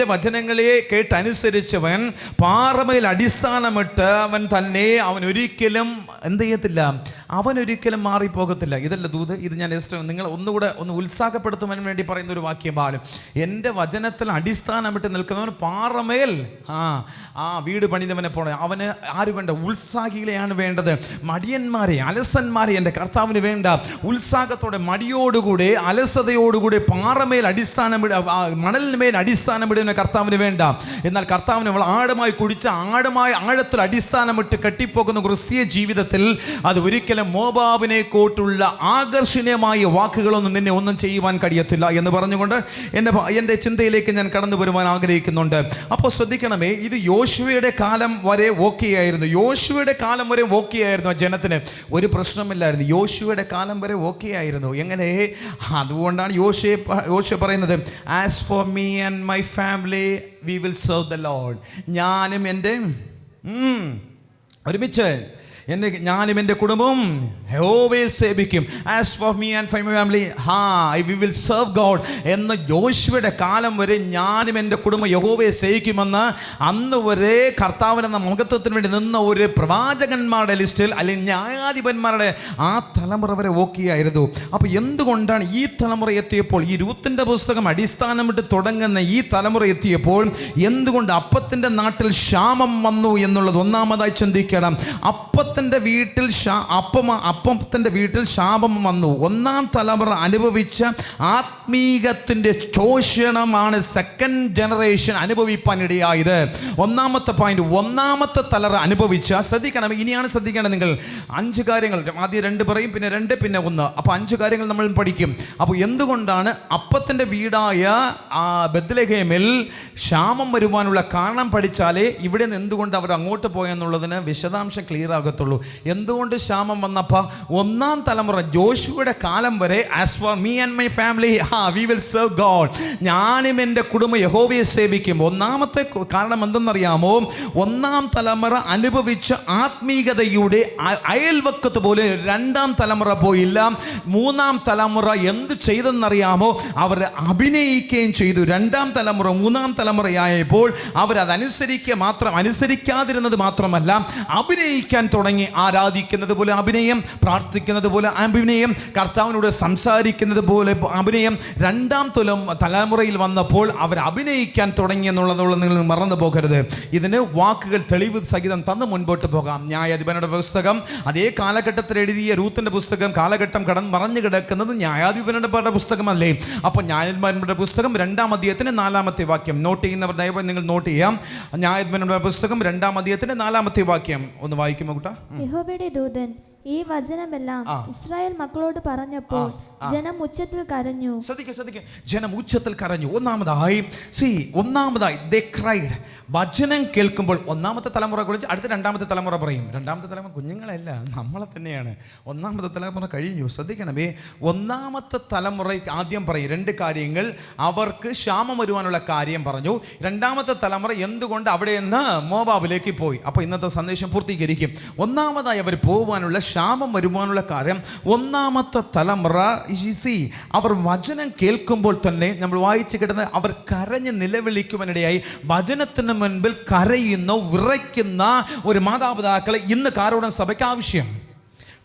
വചനങ്ങളെ കേട്ടനുസരിച്ചവൻ പാറമേൽ അടിസ്ഥാനമിട്ട് അവൻ ഒരിക്കലും എന്ത് ചെയ്യത്തില്ല, അവൻ ഒരിക്കലും മാറിപ്പോകത്തില്ല. ഇതല്ല ദൂത്. ഇത് ഞാൻ നിങ്ങൾ ഒന്നുകൂടെ ഉത്സാഹപ്പെടുത്തുവാൻ വേണ്ടി പറയുന്ന ഒരു വാക്യമാണ്. എൻ്റെ വചനത്തിൽ അടിസ്ഥാനമിട്ട് നിൽക്കുന്നവൻ പാറമേൽ വീട് പണിതവനെ പോണേ. അവന് ആര് വേണ്ട? ഉത്സാഹികളെയാണ് വേണ്ടത്. മടിയന്മാരെ, അലസന്മാരെ എൻ്റെ കർത്താവിന് വേണ്ട. ഉത്സാഹത്തോടെ, മടിയോടുകൂടെ, അലസതയോടുകൂടെ പാറമേൽ മണലിന്മേൽ അടിസ്ഥാനമിടുന്ന കർത്താവിന് വേണ്ട. എന്നാൽ കർത്താവിന് ആഴമായി കുടിച്ച ആഴത്തിൽ അടിസ്ഥാനമിട്ട് കെട്ടിപ്പോകുന്ന ക്രിസ്തീയ ജീവിതത്തിൽ അത് ഒരിക്കലും മോവാബിനെ കോട്ടുള്ള ആകർഷണീയമായ വാക്കുകളൊന്നും നിന്നെ ഒന്നും ചെയ്യുവാൻ കഴിയത്തില്ല എന്ന് പറഞ്ഞുകൊണ്ട് എൻ്റെ ചിന്തയിലേക്ക് ഞാൻ കടന്നു വരുവാൻ ആഗ്രഹിക്കുന്നുണ്ട്. അപ്പോൾ ശ്രദ്ധിക്കണമേ, ഇത് യോശുവയുടെ കാലം വരെ ഓക്കെ ആയിരുന്നു. യോശുവയുടെ കാലം വരെ ഓക്കെ ആയിരുന്നു. ജനത്തിന് ഒരു പ്രശ്നമില്ലായിരുന്നു. യോശുവയുടെ കാലം വരെ ഓക്കെ ആയിരുന്നു. എങ്ങനെ? അതുകൊണ്ടാണ് യോശുവ പറയുന്നത്, as for me and my family we will serve the Lord. ഞാനും എൻ്റെ ഒരുമിച്ച് ഞാനും എൻ്റെ കുടുംബം യഹോവയെ സേവിക്കും. As for me and my family we will serve God എന്ന് യോശുവയുടെ കാലം വരെ ഞാനും എൻ്റെ കുടുംബം യഹോവയെ സേവിക്കുമെന്ന് അന്ന് വരെ കർത്താവിനെന്ന മഹത്വത്തിന് വേണ്ടി നിന്ന ഒരു പ്രവാചകന്മാരുടെ ലിസ്റ്റിൽ അല്ലെങ്കിൽ ന്യായാധിപന്മാരുടെ ആ തലമുറ വരെ ഓക്കെയായിരുന്നു. അപ്പോൾ എന്തുകൊണ്ടാണ് ഈ തലമുറ എത്തിയപ്പോൾ, ഈ രൂത്തിന്റെ പുസ്തകം അടിസ്ഥാനമിട്ട് തുടങ്ങുന്ന ഈ തലമുറ എത്തിയപ്പോൾ എന്തുകൊണ്ട് അപ്പത്തിൻ്റെ നാട്ടിൽ ക്ഷാമം വന്നു എന്നുള്ളത് ഒന്നാമതായി ചിന്തിക്കണം. അപ്പത്തിൻ്റെ വീട്ടിൽ ശാപം വന്നു. ഒന്നാം തലമുറ അനുഭവിച്ച ആത്മീകത്തിൻ്റെ ശോഷണമാണ് സെക്കൻഡ് ജനറേഷൻ അനുഭവിപ്പാനിടയായത്. ഒന്നാമത്തെ പോയിന്റ്, ഒന്നാമത്തെ തലമുറ അനുഭവിച്ച, ശ്രദ്ധിക്കണം, ഇനിയാണ് ശ്രദ്ധിക്കേണ്ടത് നിങ്ങൾ. 5 കാര്യങ്ങൾ, ആദ്യം 2 പറയും, പിന്നെ 2, പിന്നെ 1. അപ്പോൾ 5 കാര്യങ്ങൾ നമ്മൾ പഠിക്കും. അപ്പോൾ എന്തുകൊണ്ടാണ് അപ്പത്തിൻ്റെ വീടായ ബെത്ലഹേമിൽ ക്ഷാമം വരുവാനുള്ള കാരണം പഠിച്ചാലേ ഇവിടെ നിന്ന് എന്തുകൊണ്ട് അവർ അങ്ങോട്ട് പോയെന്നുള്ളതിന് വിശദാംശം ക്ലിയർ ആകത്തുള്ളൂ. വരത്തുള്ളൂ. എന്തുകൊണ്ട് ക്ഷാമം വന്നപ്പോൾ? ഒന്നാം തലമുറ ജോഷുവയുടെ കാലം വരെ as for me and my family we will serve God, ഞാനും എൻ്റെ കുടുംബം യഹോവയെ സേവിക്കും. ഒന്നാമത്തെ കാരണം എന്തെന്നറിയാമോ? ഒന്നാം തലമുറ അനുഭവിച്ച ആത്മീയതയുടെ അയൽവക്കത്ത് പോലെ രണ്ടാം തലമുറ പോയില്ല. മൂന്നാം തലമുറ എന്ത് ചെയ്തെന്നറിയാമോ? അവർ അഭിനയിക്കുകയും ചെയ്തു. രണ്ടാം തലമുറ മൂന്നാം തലമുറയായപ്പോൾ അനുസരിക്കാതിരുന്നത് മാത്രമല്ല, അഭിനയിക്കാൻ തുടങ്ങി. ആരാധിക്കുന്നത് പോലെ അഭിനയം, പ്രാർത്ഥിക്കുന്നത് പോലെ അഭിനയം, കർത്താവിനോട് സംസാരിക്കുന്നത് പോലെ അഭിനയം. രണ്ടാം തലമുറയിൽ വന്നപ്പോൾ അവർ അഭിനയിക്കാൻ തുടങ്ങി എന്നുള്ളത് നിങ്ങൾ മറന്നു പോകരുത്. ഇതിന് വാക്കുകൾ തെളിവ് സഹിതം തന്ന് മുൻപോട്ട് പോകാം. ന്യായാധിപനുടെ പുസ്തകം, അതേ കാലഘട്ടത്തിൽ എഴുതിയ രൂത്തിന്റെ പുസ്തകം, കാലഘട്ടം മറഞ്ഞു കിടക്കുന്നത് ന്യായാധിപനുടെ പുസ്തകമല്ലേ? അപ്പോൾ ന്യായാധിപനുടെ പുസ്തകം 2-ാം അധ്യായത്തിന്റെ 4-ാമത്തെ വാക്യം നോട്ട് ചെയ്യുന്നവർ ദയവായി നിങ്ങൾ നോട്ട് ചെയ്യാം. ന്യായാധിപനുടെ പുസ്തകം 2-ാം അധ്യായത്തിന്റെ 4-ാമത്തെ വാക്യം ഒന്ന് വായിക്കുമോ കൂട്ടാ? യഹോവയുടെ ദൂതൻ ഈ വചനമെല്ലാം ഇസ്രായേൽ മക്കളോട് പറഞ്ഞപ്പോൾ ജനം ഉച്ചത്തിൽ കരഞ്ഞു. ശ്രദ്ധിക്കുക, ജനം ഉച്ചത്തിൽ കരഞ്ഞു. ഒന്നാമതായി they cried. വചനം കേൾക്കുമ്പോൾ ഒന്നാമത്തെ തലമുറ കുറിച്ച് അടുത്ത രണ്ടാമത്തെ തലമുറ പറയും. രണ്ടാമത്തെ തലമുറ കുഞ്ഞുങ്ങളല്ല, നമ്മളെ തന്നെയാണ്. ഒന്നാമത്തെ തലമുറ കഴിഞ്ഞു. ശ്രദ്ധിക്കണമേ, ഒന്നാമത്തെ തലമുറ ആദ്യം പറയും 2 കാര്യങ്ങൾ. അവർക്ക് ക്ഷാമം വരുവാനുള്ള കാര്യം പറഞ്ഞു. രണ്ടാമത്തെ തലമുറ എന്തുകൊണ്ട് അവിടെ നിന്ന് മോവാബിലേക്ക് പോയി. അപ്പോൾ ഇന്നത്തെ സന്ദേശം പൂർത്തീകരിക്കും. ഒന്നാമതായി അവർ പോകുവാനുള്ള ക്ഷാമം വരുവാനുള്ള കാര്യം, ഒന്നാമത്തെ തലമുറ അവർ വചനം കേൾക്കുമ്പോൾ തന്നെ നമ്മൾ വായിച്ചു കിട്ടുന്ന അവർ കരഞ്ഞ് നിലവിളിക്കുവാനിടയായി. വചനത്തിന് മുൻപിൽ കരയുന്ന വിറയ്ക്കുന്ന ഒരു മാതാപിതാക്കളെ ഇന്ന് കാരോടൻ സഭയ്ക്ക് ആവശ്യം.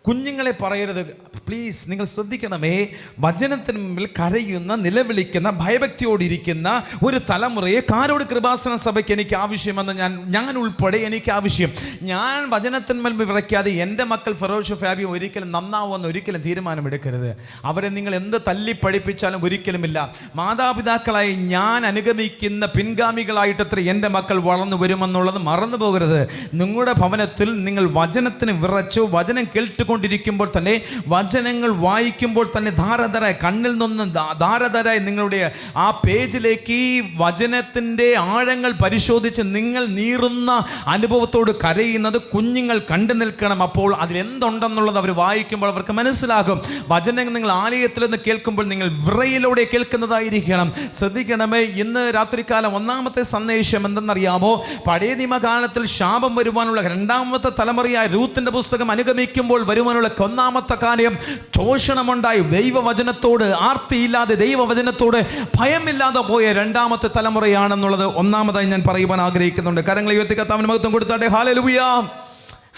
കുഞ്ഞുങ്ങളെ പറയരുത് പ്ലീസ്, നിങ്ങൾ ശ്രദ്ധിക്കണമേ. വചനത്തിന് മുമ്പിൽ കരയുന്ന, നിലവിളിക്കുന്ന, ഭയഭക്തിയോടിരിക്കുന്ന ഒരു തലമുറയെ കാരോട് കൃപാസന സഭയ്ക്ക് എനിക്ക് ആവശ്യമെന്ന് ഞാൻ ഉൾപ്പെടെ എനിക്ക് ആവശ്യം. ഞാൻ വചനത്തിന് മുൻപിൽ വിറയ്ക്കാതെ എൻ്റെ മക്കൾ ഫെറോഷ് ഫാബി ഒരിക്കലും നന്നാവുമെന്ന് ഒരിക്കലും തീരുമാനമെടുക്കരുത്. അവരെ നിങ്ങൾ എന്ത് തല്ലി പഠിപ്പിച്ചാലും ഒരിക്കലുമില്ല. മാതാപിതാക്കളായി ഞാൻ അനുഗമിക്കുന്ന പിൻഗാമികളായിട്ടത്ര എൻ്റെ മക്കൾ വളർന്നു വരുമെന്നുള്ളത് മറന്നു പോകരുത്. നിങ്ങളുടെ ഭവനത്തിൽ നിങ്ങൾ വചനത്തിന് വിറച്ചോ, വചനം കേട്ടുകൊണ്ടിരിക്കുമ്പോൾ തന്നെ, വചനങ്ങൾ വായിക്കുമ്പോൾ തന്നെ ധാരധാരായി കണ്ണിൽ നിന്ന് ധാരധാരായി നിങ്ങളുടെ ആ പേജിലേക്ക് ഈ വചനത്തിൻ്റെ ആഴങ്ങൾ പരിശോധിച്ച് നിങ്ങൾ നീറുന്ന അനുഭവത്തോട് കരയുന്നത് കുഞ്ഞുങ്ങൾ കണ്ടു നിൽക്കണം. അപ്പോൾ അതിലെന്തുണ്ടെന്നുള്ളത് അവർ വായിക്കുമ്പോൾ അവർക്ക് മനസ്സിലാകും. വചനം നിങ്ങൾ ആലയത്തിൽ നിന്ന് കേൾക്കുമ്പോൾ നിങ്ങൾ വിറയിലൂടെ കേൾക്കുന്നതായിരിക്കണം. ശ്രദ്ധിക്കണമേ, ഇന്ന് രാത്രികാലം ഒന്നാമത്തെ സന്ദേശം എന്തെന്നറിയാമോ? പഴയ നിയമകാലത്തിൽ ശാപം വരുവാനുള്ള രണ്ടാമത്തെ തലമുറയായ രൂത്തിന്റെ പുസ്തകം അനുഗമിക്കുമ്പോൾ വരുവാനുള്ള ഒന്നാമത്തെ കാര്യം ശോഷണമുണ്ടായി. ദൈവവചനത്തോട് ആർത്തിയില്ലാതെ, ദൈവവചനത്തോട് ഭയമില്ലാതെ പോയ രണ്ടാമത്തെ തലമുറയാണെന്നുള്ളത് ഒന്നാമതായി ഞാൻ പറയുവാൻ ആഗ്രഹിക്കുന്നുണ്ട്. കരങ്ങളെ ഉയർത്തി കർത്താവിന് മഹത്വം കൊടുത്താട്ടെ. ഹല്ലേലൂയ.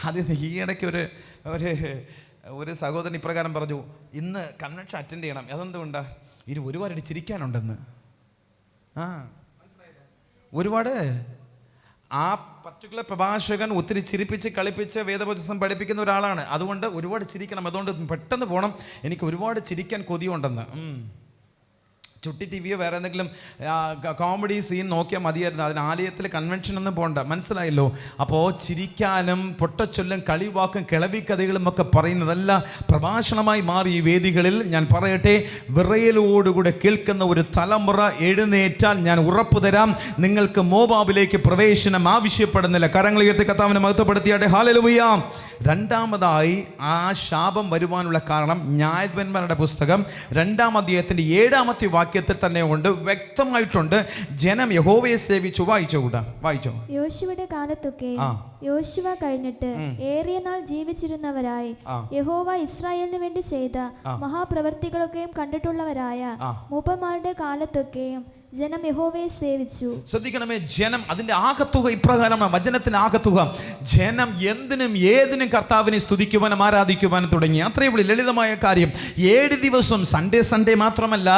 അത് ഈ ഇടയ്ക്ക് ഒരു സഹോദരൻ ഇപ്രകാരം പറഞ്ഞു, ഇന്ന് കൺവെൻഷൻ അറ്റൻഡ് ചെയ്യണം. അതെന്തുകൊണ്ടാ? ഇനി ഒരുപാട് ചിരിക്കാനുണ്ടെന്ന്. ഒരുപാട് ആ പർട്ടിക്കുലർ പ്രഭാഷകൻ ഒത്തിരി ചിരിപ്പിച്ച് കളിപ്പിച്ച് വേദപുസ്തകം പഠിപ്പിക്കുന്ന ഒരാളാണ്. അതുകൊണ്ട് ഒരുപാട് ചിരിക്കണം. അതുകൊണ്ട് പെട്ടെന്ന് പോകണം, എനിക്ക് ഒരുപാട് ചിരിക്കാൻ കൊതിയുണ്ടെന്ന്. ചുട്ടി ടി വിയോ വേറെ എന്തെങ്കിലും കോമഡി സീൻ നോക്കിയാൽ മതിയായിരുന്നു. അതിന് ആലയത്തിൽ കൺവെൻഷനൊന്നും പോകണ്ട. മനസ്സിലായല്ലോ? അപ്പോൾ ചിരിക്കാനും പൊട്ടച്ചൊല്ലും കളിവാക്കും കിളവിക്കഥകളും ഒക്കെ പറയുന്നതല്ല പ്രഭാഷണമായി മാറി ഈ വേദികളിൽ. ഞാൻ പറയട്ടെ, വിറയലോടുകൂടെ കേൾക്കുന്ന ഒരു തലമുറ എഴുന്നേറ്റാൽ ഞാൻ ഉറപ്പു തരാം, നിങ്ങൾക്ക് മോവാബിലേക്ക് പ്രവേശനം ആവശ്യപ്പെടുന്നില്ല. കരങ്ങൾ ഉയർത്തി കർത്താവിനെ മഹത്വപ്പെടുത്തിയാട്ടെ. ഹല്ലേലൂയ. രണ്ടാമതായി ആ ശാപം വരുവാനുള്ള കാരണം ന്യായാധിപന്മാരുടെ പുസ്തകം 2-ാം അധ്യായത്തിന്റെ 7-ാമത്തെ വാക്യത്തിൽ തന്നെ ഉണ്ട്, വ്യക്തമായിട്ടുണ്ട്. ജനം യഹോവയെ സേവിച്ചു. വായിച്ചോ. യോശുവയുടെ കാലത്തൊക്കെ യോശുവ കഴിഞ്ഞിട്ട് ഏറിയ നാൾ ജീവിച്ചിരുന്നവരായി യഹോവ ഇസ്രായേലിന് വേണ്ടി ചെയ്ത മഹാപ്രവർത്തികളൊക്കെയും കണ്ടിട്ടുള്ളവരായ മൂപ്പന്മാരുടെ കാലത്തൊക്കെയും ജനം യഹോവയെ സേവിച്ചു. ശ്രദ്ധിക്കണമേ, ജനം അതിന്റെ ആകത്തുക ഇപ്രകാരമാണ്. വചനത്തിന്റെ ആകത്തുക, ജനം എന്തിനും ഏതിനും കർത്താവിനെ സ്തുതിക്കുവാനും ആരാധിക്കുവാനും തുടങ്ങി. അത്രയേ ഉള്ളൂ, ലളിതമായ കാര്യം. 7 ദിവസം സൺഡേ മാത്രമല്ല,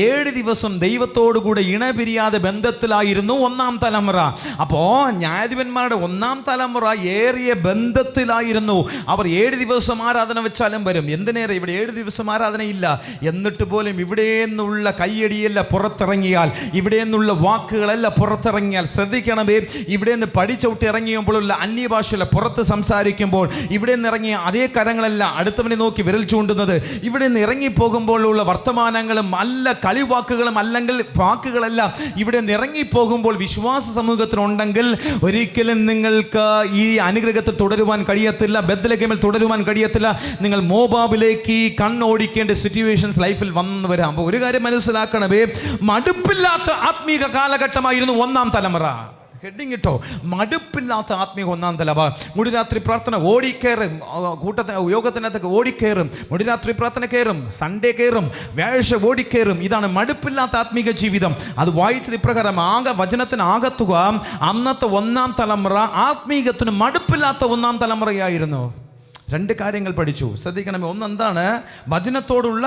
7 ദിവസം ദൈവത്തോടുകൂടെ ഇണപിരിയാതെ ബന്ധത്തിലായിരുന്നു ഒന്നാം തലമുറ. അപ്പോ ന്യായാധിപന്മാരുടെ ഒന്നാം തലമുറ ഏറിയ ബന്ധത്തിലായിരുന്നു. അവർ 7 ദിവസം ആരാധന വെച്ചാലും വരും. എന്തിനേറെ, ഇവിടെ 7 ദിവസം ആരാധനയില്ല. എന്നിട്ട് പോലും ഇവിടെ നിന്നുള്ള കയ്യടിയല്ല പുറത്തിറങ്ങിയ പോയാൽ, ഇവിടെ നിന്നുള്ള വാക്കുകളെല്ലാം പുറത്തിറങ്ങിയാൽ, ശ്രദ്ധിക്കണമേ, ഇവിടെ നിന്ന് പടിച്ചവിട്ട് ഇറങ്ങിയപ്പോഴുള്ള അന്യഭാഷയിലെ പുറത്ത് സംസാരിക്കുമ്പോൾ ഇവിടെ നിന്ന് ഇറങ്ങിയ അതേ കരങ്ങളല്ല അടുത്തവനെ നോക്കി വിരൽ ചൂണ്ടുന്നത്. ഇവിടെ നിന്ന് ഇറങ്ങിപ്പോകുമ്പോഴുള്ള വർത്തമാനങ്ങളും അല്ല കളിവാക്കുകളും അല്ലെങ്കിൽ വാക്കുകളെല്ലാം ഇവിടെ നിന്ന് ഇറങ്ങിപ്പോകുമ്പോൾ വിശ്വാസ സമൂഹത്തിനുണ്ടെങ്കിൽ ഒരിക്കലും നിങ്ങൾക്ക് ഈ അനുഗ്രഹത്തിൽ തുടരുവാൻ കഴിയത്തില്ല, ബെത്ലഹേമിൽ തുടരുവാൻ കഴിയത്തില്ല. നിങ്ങൾ മോബാബിലേക്ക് കണ്ണോടിക്കേണ്ട സിറ്റുവേഷൻസ് ലൈഫിൽ വന്നു വരാം. അപ്പോൾ ഒരു കാര്യം മനസ്സിലാക്കണമേ, മടുപ്പില്ലാത്ത ആത്മീക കാലഘട്ടമായിരുന്നു ഒന്നാം തലമുറ. ഹെഡിങ് ഇട്ടോ, മടുപ്പില്ലാത്ത ആത്മീയ ഒന്നാം തലമുറ. മുടിരാത്രി പ്രാർത്ഥന ഓടിക്കയറും, യോഗത്തിനകത്തൊക്കെ ഓടിക്കയറും, മുടിരാത്രി പ്രാർത്ഥന കയറും, സൺഡേ കയറും, വ്യാഴാഴ്ച ഓടിക്കയറും. ഇതാണ് മടുപ്പില്ലാത്ത ആത്മീക ജീവിതം. അത് വായിച്ചത് ഇപ്രകാരം, വചനത്തിന് ആകത്തുക അന്നത്തെ ഒന്നാം തലമുറ ആത്മീകത്തിന് മടുപ്പില്ലാത്ത ഒന്നാം തലമുറയായിരുന്നു. രണ്ട് കാര്യങ്ങൾ പഠിച്ചു, ശ്രദ്ധിക്കണമേ. ഒന്നെന്താണ്? വചനത്തോടുള്ള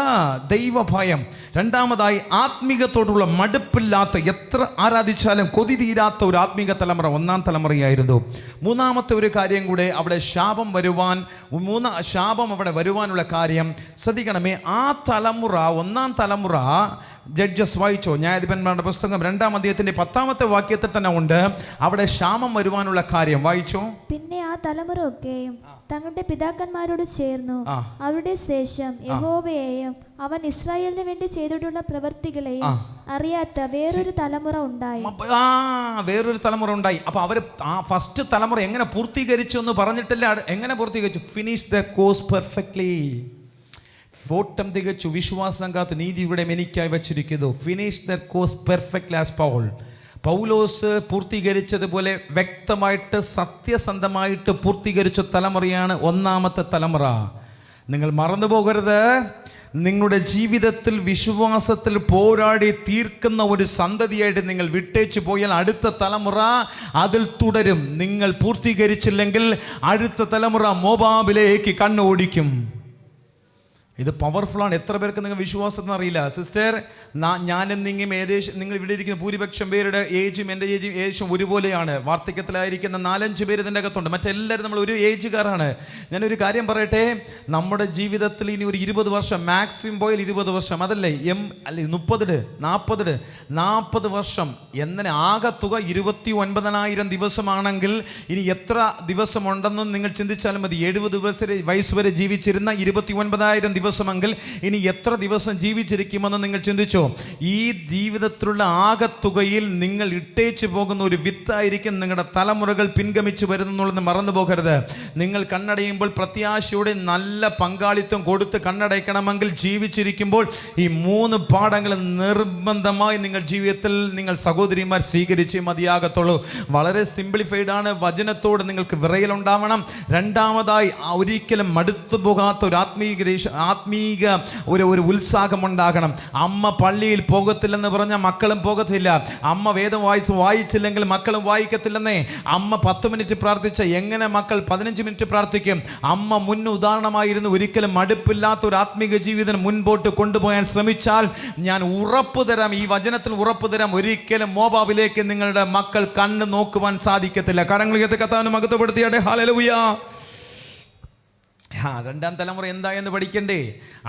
ദൈവഭയം. രണ്ടാമതായി ആത്മീകത്തോടുള്ള മടുപ്പില്ലാത്ത, എത്ര ആരാധിച്ചാലും കൊതി തീരാത്ത ഒരു ആത്മീക തലമുറ ഒന്നാം തലമുറയായിരുന്നു. മൂന്നാമത്തെ ഒരു കാര്യം കൂടെ, അവിടെ ശാപം അവിടെ വരുവാനുള്ള കാര്യം ശ്രദ്ധിക്കണമേ. ആ തലമുറ, ഒന്നാം തലമുറ, ജഡ്ജസ് വായിച്ചോ, ന്യായാധിപന്മാരുടെ പുസ്തകം 2-ാം അധ്യായത്തിന്റെ 10-ാമത്തെ വാക്യത്തിൽ തന്നെ ഉണ്ട് അവിടെ ക്ഷാമം വരുവാനുള്ള കാര്യം. വായിച്ചോ. പിന്നെ ആ തലമുറ ഒക്കെയും തങ്ങളുടെ പിതാക്കന്മാരോട് ചേർന്നു അവരുടെ ശേഷം യഹോവയെയും അവൻ ഇസ്രായേലിന് വേണ്ടി ചെയ്തിട്ടുള്ള പ്രവൃത്തികളെയും അറിയാത്ത വേറൊരു തലമുറ ഉണ്ടായി. വേറൊരു തലമുറ ഉണ്ടായി. അപ്പൊ അവര് ആ ഫസ്റ്റ് തലമുറ എങ്ങനെ പൂർത്തീകരിച്ചു എന്ന് പറഞ്ഞിട്ടില്ല. എങ്ങനെ പൂർത്തീകരിച്ചു? Finish the course perfectly. ഓട്ടം തികച്ചു, വിശ്വാസം കാത്ത് നീതി ഇവിടെ എനിക്കായി വച്ചിരിക്കുന്നു. Finish the course perfectly as Paulose പൂർത്തീകരിച്ചതുപോലെ വ്യക്തമായിട്ട് സത്യസന്ധമായിട്ട് പൂർത്തീകരിച്ച തലമുറയാണ് ഒന്നാമത്തെ തലമുറ. നിങ്ങൾ മറന്നു പോകരുത്. നിങ്ങളുടെ ജീവിതത്തിൽ വിശ്വാസത്തിൽ പോരാടി തീർക്കുന്ന ഒരു സന്തതിയായിട്ട് നിങ്ങൾ വിട്ടേച്ചു പോയാൽ അടുത്ത തലമുറ അതിൽ തുടരും. നിങ്ങൾ പൂർത്തീകരിച്ചില്ലെങ്കിൽ അടുത്ത തലമുറ മോബാബിലേക്ക് കണ്ണോടിക്കും. ഇത് പവർഫുള്ളാണ്. എത്ര പേർക്ക് നിങ്ങൾ വിശ്വാസം അറിയില്ല. സിസ്റ്റർ, ഞാനും നിങ്ങും ഏകദേശം, നിങ്ങൾ ഇവിടെ ഇരിക്കുന്ന ഭൂരിപക്ഷം പേരുടെ ഏജും എൻ്റെ ഏജും ഏകദേശം ഒരുപോലെയാണ്. വാർദ്ധക്യത്തിലായിരിക്കുന്ന 4-5 പേര് ഇതിൻ്റെ അകത്തുണ്ട്. മറ്റെല്ലാവരും നമ്മൾ ഒരു ഏജുകാരാണ്. ഞാനൊരു കാര്യം പറയട്ടെ, നമ്മുടെ ജീവിതത്തിൽ ഇനി ഒരു 20 വർഷം, മാക്സിമം പോയാൽ 20 വർഷം, അതല്ലേ 30 40 വർഷം എങ്ങനെ ആകത്തുക 29,000 ദിവസമാണെങ്കിൽ ഇനി എത്ര ദിവസമുണ്ടെന്നും നിങ്ങൾ ചിന്തിച്ചാലും മതി. 70 വയസ്സ് വരെ ജീവിച്ചിരുന്ന 29,000 ദിവസമെങ്കിൽ ഇനി എത്ര ദിവസം ജീവിച്ചിരിക്കുമെന്ന് നിങ്ങൾ ചിന്തിച്ചോ? ഈ ജീവിതത്തിലുള്ള ആകത്തുകയിൽ നിങ്ങൾ ഇട്ടേച്ചു പോകുന്ന ഒരു വിത്തായിരിക്കും നിങ്ങളുടെ തലമുറകൾ പിൻഗമിച്ചു വരുന്നുള്ളത് മറന്നു പോകരുത്. നിങ്ങൾ കണ്ണടയുമ്പോൾ പ്രത്യാശയോടെ നല്ല പങ്കാളിത്തം കൊടുത്ത് കണ്ണടയ്ക്കണമെങ്കിൽ ജീവിച്ചിരിക്കുമ്പോൾ ഈ 3 പാഠങ്ങൾ നിർബന്ധമായി നിങ്ങൾ ജീവിതത്തിൽ നിങ്ങൾ സഹോദരിമാർ സ്വീകരിച്ചേ മതിയാകത്തുള്ളൂ. വളരെ സിംപ്ലിഫൈഡ് ആണ്. വചനത്തോട് നിങ്ങൾക്ക് വിറയലുണ്ടാവണം. രണ്ടാമതായി ഒരിക്കലും മടുത്തു പോകാത്ത ഒരു ആത്മീക ഒരു ഉത്സാഹം ഉണ്ടാകണം. അമ്മ പള്ളിയിൽ പോകത്തില്ലെന്ന് പറഞ്ഞാൽ മക്കളും പോകത്തില്ല. അമ്മ വേദം വായിച്ചില്ലെങ്കിൽ മക്കളും വായിക്കത്തില്ലെന്നേ. അമ്മ 10 മിനിറ്റ് പ്രാർത്ഥിച്ച എങ്ങനെ മക്കൾ 15 മിനിറ്റ് പ്രാർത്ഥിക്കും? അമ്മ മുൻ ഉദാഹരണമായിരുന്നു. ഒരിക്കലും മടുപ്പില്ലാത്ത ഒരു ആത്മീക ജീവിതം മുൻപോട്ട് കൊണ്ടുപോകാൻ ശ്രമിച്ചാൽ ഞാൻ ഉറപ്പു തരാം, ഈ വചനത്തിൽ ഉറപ്പു തരാം, ഒരിക്കലും മോബാബിലേക്ക് നിങ്ങളുടെ മക്കൾ കണ്ണ് നോക്കുവാൻ സാധിക്കത്തില്ല. കരങ്ങളിലേക്ക് കർത്താവിനെ മഹത്വപ്പെടുത്തിയാട്ടെ. ഹല്ലേലൂയ. രണ്ടാം തലമുറ എന്തായെന്ന് പഠിക്കണ്ടേ?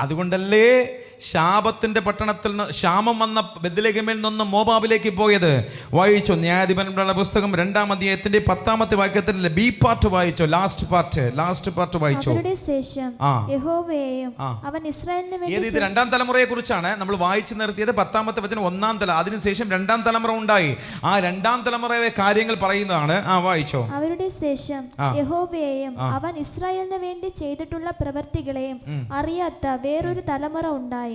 അതുകൊണ്ടല്ലേ ശാപത്തിന്റെ പട്ടണത്തിൽ നിന്ന് ക്ഷാമം വന്ന ബെത്ലഹേമിൽ നിന്ന് മോബാബിലേക്ക് പോയത്. വായിച്ചോ, ന്യായാധിപന്മാരുടെ പുസ്തകം 2-ാം അധ്യായത്തിന്റെ 10-ാമത്തെ വാക്യത്തിൽ ബി പാർട്ട് വായിച്ചോ. ലാസ്റ്റ് പാർട്ട് വായിച്ചോ. അവൻ ഇസ്രായേലിന് വേണ്ടി ഇത് 2-ാം തലമുറയെ കുറിച്ചാണ് നമ്മൾ വായിച്ചു നിർത്തിയത്. 10-ാമത്തെ വചനം 1-ാം തല, അതിനുശേഷം 2-ാം തലമുറ ഉണ്ടായി. ആ 2-ാം തലമുറയെ കാര്യങ്ങൾ പറയുന്നതാണ്. വായിച്ചോ. അവരുടെ ശേഷം യഹോവയെയും അവൻ ഇസ്രായേലിന് വേണ്ടി ചെയ്തിട്ടുള്ള പ്രവൃത്തികളെയും അറിയാത്ത വേറൊരു തലമുറ ഉണ്ടായി.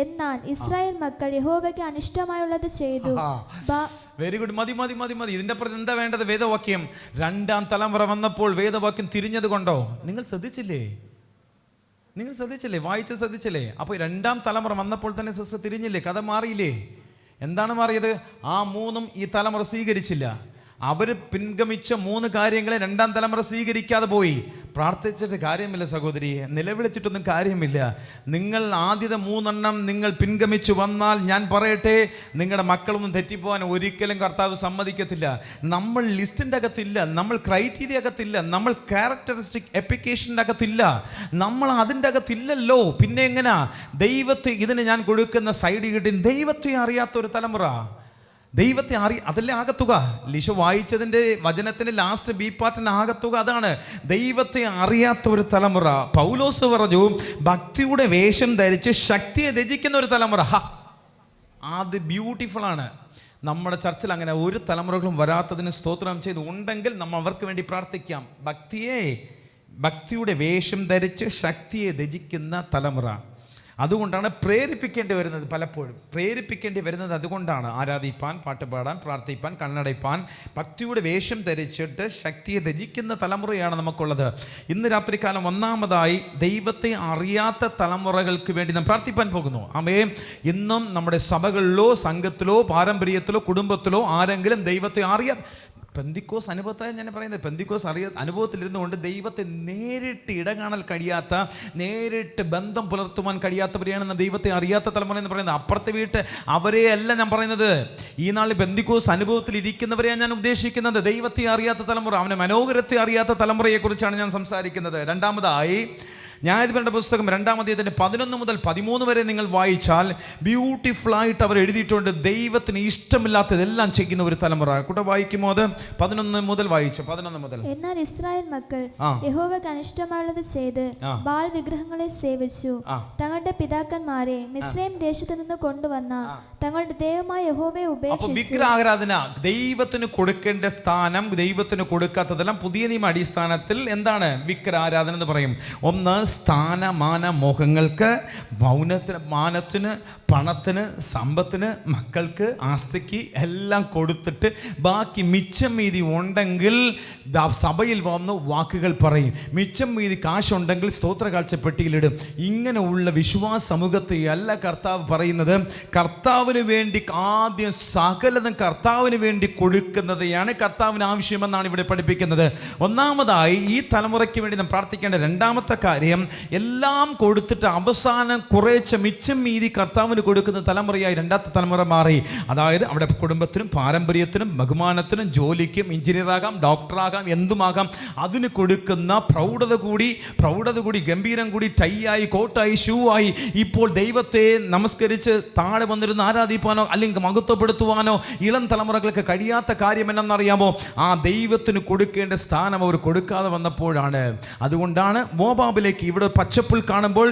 എന്നാൽ ഇസ്രായേൽ മക്കൾ യഹോവയ്ക്ക് അനിഷ്ടമായുള്ളത് ചെയ്തു. Very good. മതി. ഇതിന്റെ പ്രതി എന്താ വേണ്ടത്? വേദവാക്യം. 2-ാം തലമുറ വന്നപ്പോൾ വേദവാക്യം തിരിഞ്ഞത് കൊണ്ടോ? നിങ്ങൾ ശ്രദ്ധിച്ചില്ലേ? വായിച്ച് ശ്രദ്ധിച്ചില്ലേ? അപ്പോൾ 2-ാം തലമുറ വന്നപ്പോൾ തന്നെ തിരിഞ്ഞില്ലേ? കഥ മാറിയില്ലേ? എന്താണ് മാറിയത്? ആ 3 ഈ തലമുറ സ്വീകരിച്ചില്ല. അവർ പിൻഗമിച്ച 3 കാര്യങ്ങളെ 2ാം തലമുറ സ്വീകരിക്കാതെ പോയി. പ്രാർത്ഥിച്ചിട്ട് കാര്യമില്ല സഹോദരിയെ, നിലവിളിച്ചിട്ടൊന്നും കാര്യമില്ല. നിങ്ങൾ ആദ്യത്തെ 3 എണ്ണം നിങ്ങൾ പിൻഗമിച്ചു വന്നാൽ ഞാൻ പറയട്ടെ, നിങ്ങളുടെ മക്കളൊന്നും തെറ്റിപ്പോകാൻ ഒരിക്കലും കർത്താവ് സമ്മതിക്കത്തില്ല. നമ്മൾ ലിസ്റ്റിൻ്റെ അകത്തില്ല, നമ്മൾ ക്രൈറ്റീരിയ അകത്തില്ല, നമ്മൾ ക്യാരക്ടറിസ്റ്റിക് എപ്ലിക്കേഷൻ്റെ അകത്തില്ല, നമ്മൾ അതിൻ്റെ അകത്തില്ലല്ലോ. പിന്നെ എങ്ങനെയാ ദൈവത്തെ ഇതിന് ഞാൻ കൊടുക്കുന്ന സൈഡ് കിട്ടി? ദൈവത്തെ അറിയാത്ത ഒരു തലമുറ, ദൈവത്തെ അതല്ലേ ആകത്തുക. ലിശ വായിച്ചതിൻ്റെ വചനത്തിൻ്റെ ലാസ്റ്റ് ബി പാർട്ടിൻ്റെ ആകത്തുക അതാണ്, ദൈവത്തെ അറിയാത്ത ഒരു തലമുറ. പൗലോസ് പറഞ്ഞു, ഭക്തിയുടെ വേഷം ധരിച്ച് ശക്തിയെ ത്യജിക്കുന്ന ഒരു തലമുറ. അത് ബ്യൂട്ടിഫുൾ ആണ്. നമ്മുടെ ചർച്ചിൽ അങ്ങനെ ഒരു തലമുറകളും വരാത്തതിന് സ്തോത്രം ചെയ്ത് ഉണ്ടെങ്കിൽ നമ്മൾ അവർക്ക് വേണ്ടി പ്രാർത്ഥിക്കാം. ഭക്തിയുടെ വേഷം ധരിച്ച് ശക്തിയെ ത്യജിക്കുന്ന തലമുറ. അതുകൊണ്ടാണ് പ്രേരിപ്പിക്കേണ്ടി വരുന്നത്, പലപ്പോഴും പ്രേരിപ്പിക്കേണ്ടി വരുന്നത് അതുകൊണ്ടാണ്. ആരാധിപ്പാൻ, പാട്ടുപാടാൻ, പ്രാർത്ഥിപ്പാൻ, കണ്ണടയ്പ്പാൻ, ഭക്തിയുടെ വേഷം ധരിച്ചിട്ട് ശക്തിയെ ത്യജിക്കുന്ന തലമുറയാണ് നമുക്കുള്ളത്. ഇന്ന് രാത്രികാലം ഒന്നാമതായി ദൈവത്തെ അറിയാത്ത തലമുറകൾക്ക് വേണ്ടി നാം പ്രാർത്ഥിപ്പാൻ പോകുന്നു. ആമേൻ. ഇന്നും നമ്മുടെ സഭകളിലോ സംഘത്തിലോ പാരമ്പര്യത്തിലോ കുടുംബത്തിലോ ആരെങ്കിലും ദൈവത്തെ പെന്തിക്കോസ് അനുഭവത്തായി ഞാൻ പറയുന്നത്, പെന്തിക്കോസ് അനുഭവത്തിലിരുന്നു കൊണ്ട് ദൈവത്തെ നേരിട്ട് ഇടകാണൽ കഴിയാത്ത, നേരിട്ട് ബന്ധം പുലർത്തുവാൻ കഴിയാത്തവരെയാണ് ദൈവത്തെ അറിയാത്ത തലമുറ എന്ന് പറയുന്നത്. അപ്പുറത്തെ വീട്ട് അവരെയല്ല ഞാൻ പറയുന്നത്. ഈ നാളിൽ പെന്തിക്കോസ് അനുഭവത്തിൽ ഇരിക്കുന്നവരെയാണ് ഞാൻ ഉദ്ദേശിക്കുന്നത്. ദൈവത്തെ അറിയാത്ത തലമുറ, അവനെ മനോഹരത്തെ അറിയാത്ത തലമുറയെക്കുറിച്ചാണ് ഞാൻ സംസാരിക്കുന്നത്. രണ്ടാമതായി, ന്യായാധിപരുടെ പുസ്തകം 2-ാം അധ്യായത്തിന്റെ 11 മുതൽ 13 വരെ നിങ്ങൾ വായിച്ചാൽ ബ്യൂട്ടിഫുൾ ആയിട്ട് അവർ എഴുതിയിട്ടുണ്ട്. ദൈവത്തിന് ഇഷ്ടമില്ലാത്തതെല്ലാം ചെയ്യുന്ന ഒരു തലമുറ. കൂടെ വായിക്കുമോ? അത് 11 മുതൽ വായിച്ചു. 11 മുതൽ. എന്നാൽ ഇസ്രായേൽ മക്കൾ യഹോവയ്ക്ക് അനിഷ്ടമുള്ളത് ചെയ്ത് ബാൽ വിഗ്രഹങ്ങളെ സേവിച്ചു. തങ്ങളുടെ പിതാക്കന്മാരെ മിസ്രയീം ദേശത്തു നിന്ന് കൊണ്ടുവന്ന തങ്ങളുടെ ദൈവമായ യഹോവയെ ഉപേക്ഷിച്ചു. വിഗ്രഹാരാധന, ദൈവത്തിന് കൊടുക്കേണ്ട സ്ഥാനം ദൈവത്തിന് കൊടുക്കാത്തതെല്ലാം പുതിയ നിയമ അടിസ്ഥാനത്തിൽ എന്താണ് വിഗ്രഹാരാധന എന്ന് പറയും. ഒന്ന്, സ്ഥാനമാന മോഹങ്ങൾക്ക്, മാനത്തിന്, പണത്തിന്, സമ്പത്തിന്, മക്കൾക്ക്, ആസ്തിക്ക് എല്ലാം കൊടുത്തിട്ട് ബാക്കി മിച്ചം മീതി ഉണ്ടെങ്കിൽ സഭയിൽ വന്ന് വാക്കുകൾ പറയും. മിച്ചം മീതി കാശുണ്ടെങ്കിൽ സ്തോത്ര കാഴ്ചപ്പെട്ടിയിലിടും. ഇങ്ങനെ ഉള്ള വിശ്വാസ സമൂഹത്തെ അല്ല കർത്താവ് പറയുന്നത്. കർത്താവിന് വേണ്ടി ആദ്യം സകലതും കർത്താവിന് വേണ്ടി കൊടുക്കുന്നതെയാണ് കർത്താവിന് ആവശ്യമെന്നാണ് ഇവിടെ പഠിപ്പിക്കുന്നത്. ഒന്നാമതായി ഈ തലമുറയ്ക്ക് വേണ്ടി നാം പ്രാർത്ഥിക്കേണ്ട രണ്ടാമത്തെ കാര്യം, എല്ലാം കൊടുത്തിട്ട് അവസാനം കുറേശ്ശെ മിച്ചം മീതി കർത്താവിന് കൊടുക്കുന്ന തലമുറയായി 2ാമത്തെ തലമുറ മാറി. അതായത് അവിടെ കുടുംബത്തിനും പാരമ്പര്യത്തിനും ബഹുമാനത്തിനും ജോലിക്കും, എഞ്ചിനീയറാകാം, ഡോക്ടറാകാം, എന്തുമാകാം, അതിന് കൊടുക്കുന്ന പ്രൗഢത കൂടി ഗംഭീരം കൂടി, ടൈയായി, കോട്ടായി, ഷൂ ആയി ഇപ്പോൾ ദൈവത്തെ നമസ്കരിച്ച് താഴെ വന്നിരുന്ന് ആരാധിപ്പാനോ അല്ലെങ്കിൽ മഹത്വപ്പെടുത്തുവാനോ ഇളം തലമുറകൾക്ക് കഴിയാത്ത കാര്യം എന്നറിയാമോ? ആ ദൈവത്തിന് കൊടുക്കേണ്ട സ്ഥാനം അവർ കൊടുക്കാതെ വന്നപ്പോഴാണ്. അതുകൊണ്ടാണ് മോവാബിലേക്ക് ഇവിടെ പച്ചപ്പുൽ കാണുമ്പോൾ,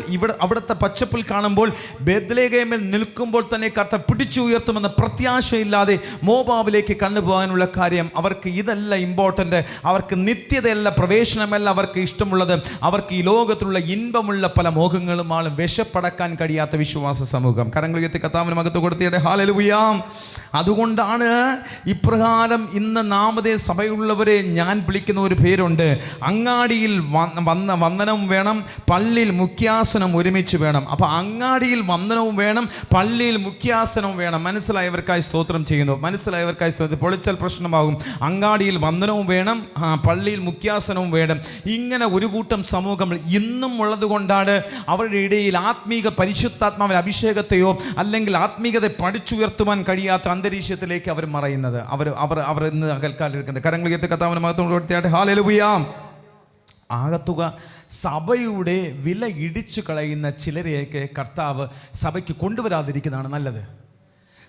അവിടുത്തെ പച്ചപ്പുൽ കാണുമ്പോൾ ബേത്ലെഹേമിൽ നിൽക്കുമ്പോൾ തന്നെ കർത്താവ് പിടിച്ചുയർത്തുമെന്ന പ്രത്യാശയില്ലാതെ മോവാബിലേക്ക് കണ്ടുപോകാനുള്ള കാര്യം. അവർക്ക് ഇതല്ല ഇമ്പോർട്ടൻ്റ്, അവർക്ക് നിത്യതയല്ല, പ്രവേശനമല്ല അവർക്ക് ഇഷ്ടമുള്ളത്. അവർക്ക് ഈ ലോകത്തിലുള്ള ഇൻപമുള്ള പല മോഹങ്ങളുമാണ് വിശപ്പടക്കാൻ കഴിയാത്ത വിശ്വാസ സമൂഹം. കരങ്ങൾ ഉയർത്തി കർത്താവിന് മഹത്വം കൊടുത്തിയുടെ ഹല്ലേലൂയ. അതുകൊണ്ടാണ് ഇപ്രകാരം ഇന്ന് നാമതേ സഭയുള്ളവരെ ഞാൻ വിളിക്കുന്ന ഒരു പേരുണ്ട്. അങ്ങാടിയിൽ വന്ദനവും വേണം, പള്ളിയിൽ മുഖ്യാസനം ഒരുമിച്ച് വേണം. അപ്പോൾ അങ്ങാടിയിൽ വന്ദനവും വേണം, പള്ളിയിൽ മുഖ്യാസനവും വേണം. മനസ്സിലായവർക്കായി സ്തോത്രം ചെയ്യുന്നു. മനസ്സിലായവർക്കായി സ്തോത്രം. പൊളിച്ചാൽ പ്രശ്നമാകും. അങ്ങാടിയിൽ വന്ദനവും വേണം, പള്ളിയിൽ മുഖ്യാസനവും വേണം. ഇങ്ങനെ ഒരു കൂട്ടം സമൂഹം ഇന്നും ഉള്ളത് കൊണ്ടാണ് അവരുടെ ഇടയിൽ ആത്മീക പരിശുദ്ധാത്മാവിന്റെ അഭിഷേകത്തെയോ അല്ലെങ്കിൽ ആത്മീകത പഠിച്ചുയർത്തുവാൻ കഴിയാത്ത അന്തരീക്ഷത്തിലേക്ക് അവർ മറയുന്നത്. അവർ ഇന്ന് അകൽക്കാലിരിക്കുന്നത്. കരങ്ങൾ ഉയർത്തി കർത്താവിന്റെ മഹത്വം കൊടുത്തിയാട്ടെ. ഹല്ലേലൂയ. ആകത്തുക സഭയുടെ വില ഇടിച്ചു കളയുന്ന ചിലരെയൊക്കെ കർത്താവ് സഭയ്ക്ക് കൊണ്ടുവരാതിരിക്കുന്നതാണ് നല്ലത്.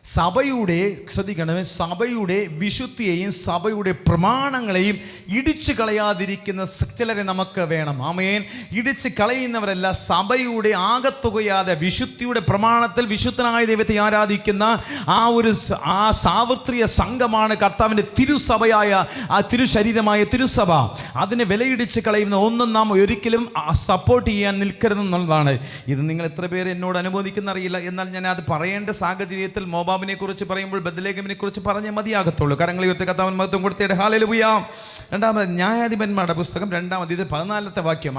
സഭയുടെ, ശ്രദ്ധിക്കണമേ, സഭയുടെ വിശുദ്ധിയെയും സഭയുടെ പ്രമാണങ്ങളെയും ഇടിച്ചു കളയാതിരിക്കുന്ന ചിലരെ നമുക്ക് വേണം. ആമേൻ. ഇടിച്ച് കളയുന്നവരല്ല, സഭയുടെ ആകത്തുകയാതെ വിശുദ്ധിയുടെ പ്രമാണത്തിൽ വിശുദ്ധനായ ദൈവത്തെ ആരാധിക്കുന്ന ആ സാർവത്രിക സംഘമാണ് കർത്താവിൻ്റെ തിരുസഭയായ ആ തിരുശരീരമായ തിരുസഭ. അതിനെ വിലയിടിച്ച് കളയുന്ന ഒന്നും നാം ഒരിക്കലും സപ്പോർട്ട് ചെയ്യാൻ നിൽക്കരുതെന്നുള്ളതാണ്. ഇത് നിങ്ങൾ എത്ര പേര് എന്നോട് അനുമോദിക്കുന്ന അറിയില്ല. എന്നാൽ ഞാൻ അത് പറയേണ്ട സാഹചര്യത്തിൽ മോവാബിനെ കുറിച്ച് പറയുമ്പോൾ ബത്ലഹേമിനെ കുറിച്ച് പറഞ്ഞേ മതിയാകത്തുള്ളൂ. കരങ്ങൾ ഉയർത്തി കർത്താവിന് മഹത്വം കൊടുത്തിട്ട് ഹല്ലേലൂയ. രണ്ടാമത് ന്യായാധിപന്മാരുടെ പുസ്തകം 2-ാം അധ്യായം 14-ാമത്തെ വാക്യം.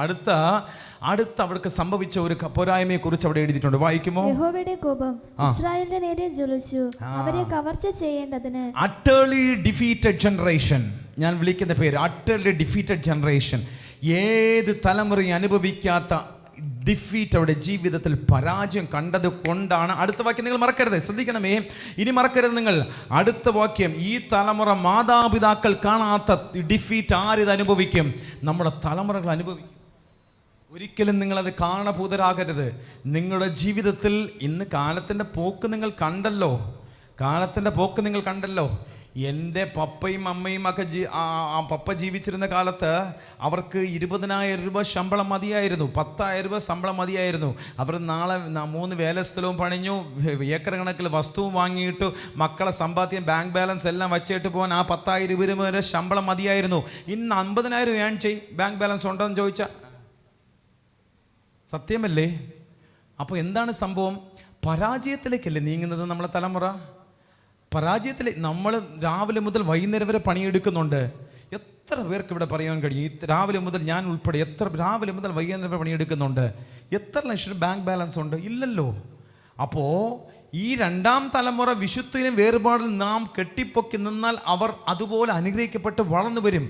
അടുത്ത അവർക്ക് സംഭവിച്ച ഒരു പോരായ്മയെ കുറിച്ച് അവിടെ എഴുതിയിട്ടുണ്ട്. വായിക്കുമോ? യഹോവയുടെ കോപം ഇസ്രായേലിന്റെ നേരെ ജ്വലിച്ചു, അവരെ കവർച്ച ചെയ്യേണ്ടതിന്. Utterly defeated generation. ഞാൻ വിളിക്കുന്ന പേര് അട്ടർലി ഡിഫീറ്റഡ് ജനറേഷൻ. ഏത് തലമുറയും അനുഭവിക്കാത്ത ഡിഫീറ്റ് അവരുടെ ജീവിതത്തിൽ പരാജയം കണ്ടത് കൊണ്ടാണ്. അടുത്ത വാക്യം നിങ്ങൾ മറക്കരുത്, ശ്രദ്ധിക്കണമേ, ഇനി മറക്കരുത് നിങ്ങൾ. അടുത്ത വാക്യം, ഈ തലമുറ മാതാപിതാക്കൾ കാണാത്ത ഡിഫീറ്റ് ആരിത് അനുഭവിക്കും? നമ്മുടെ തലമുറകൾ അനുഭവിക്കും. ഒരിക്കലും നിങ്ങളത് കാണഭൂതരാകരുത്. നിങ്ങളുടെ ജീവിതത്തിൽ ഇന്ന് കാലത്തിൻ്റെ പോക്ക് നിങ്ങൾ കണ്ടല്ലോ. എൻ്റെ പപ്പയും അമ്മയും ഒക്കെ പപ്പ ജീവിച്ചിരുന്ന കാലത്ത് അവർക്ക് 20,000 രൂപ ശമ്പളം മതിയായിരുന്നു, 10,000 രൂപ ശമ്പളം മതിയായിരുന്നു. അവർ നാളെ 3 വേലസ്ഥലവും പണിഞ്ഞു, ഏക്കർ കണക്കിൽ വസ്തുവും വാങ്ങിയിട്ടു, മക്കളെ സമ്പാദ്യം ബാങ്ക് ബാലൻസ് എല്ലാം വച്ചിട്ട് പോകാൻ ആ 10,000 രൂപ വരെ ശമ്പളം മതിയായിരുന്നു. ഇന്ന് 50,000 ഏൺ ചെയ്, ബാങ്ക് ബാലൻസ് ഉണ്ടോ എന്ന് ചോദിച്ചാൽ സത്യമല്ലേ? അപ്പോൾ എന്താണ് സംഭവം? പരാജയത്തിലേക്കല്ലേ നീങ്ങുന്നത് നമ്മളെ തലമുറ? പരാജയത്തിലേക്ക്. നമ്മൾ രാവിലെ മുതൽ വൈകുന്നേരം വരെ പണിയെടുക്കുന്നുണ്ട്. എത്ര പേർക്ക് ഇവിടെ പറയാൻ കഴിയും? രാവിലെ മുതൽ, ഞാൻ ഉൾപ്പെടെ, രാവിലെ മുതൽ വൈകുന്നേരം വരെ പണിയെടുക്കുന്നുണ്ട്. എത്ര ലക്ഷം ബാങ്ക് ബാലൻസ് ഉണ്ട്? ഇല്ലല്ലോ. അപ്പോൾ ഈ 2-ാം തലമുറ വിശുദ്ധിയിലും വേറുപാടിൽ നാം കെട്ടിപ്പൊക്കി നിന്നാൽ അവർ അതുപോലെ അനുഗ്രഹിക്കപ്പെട്ട് വളർന്നു വരും.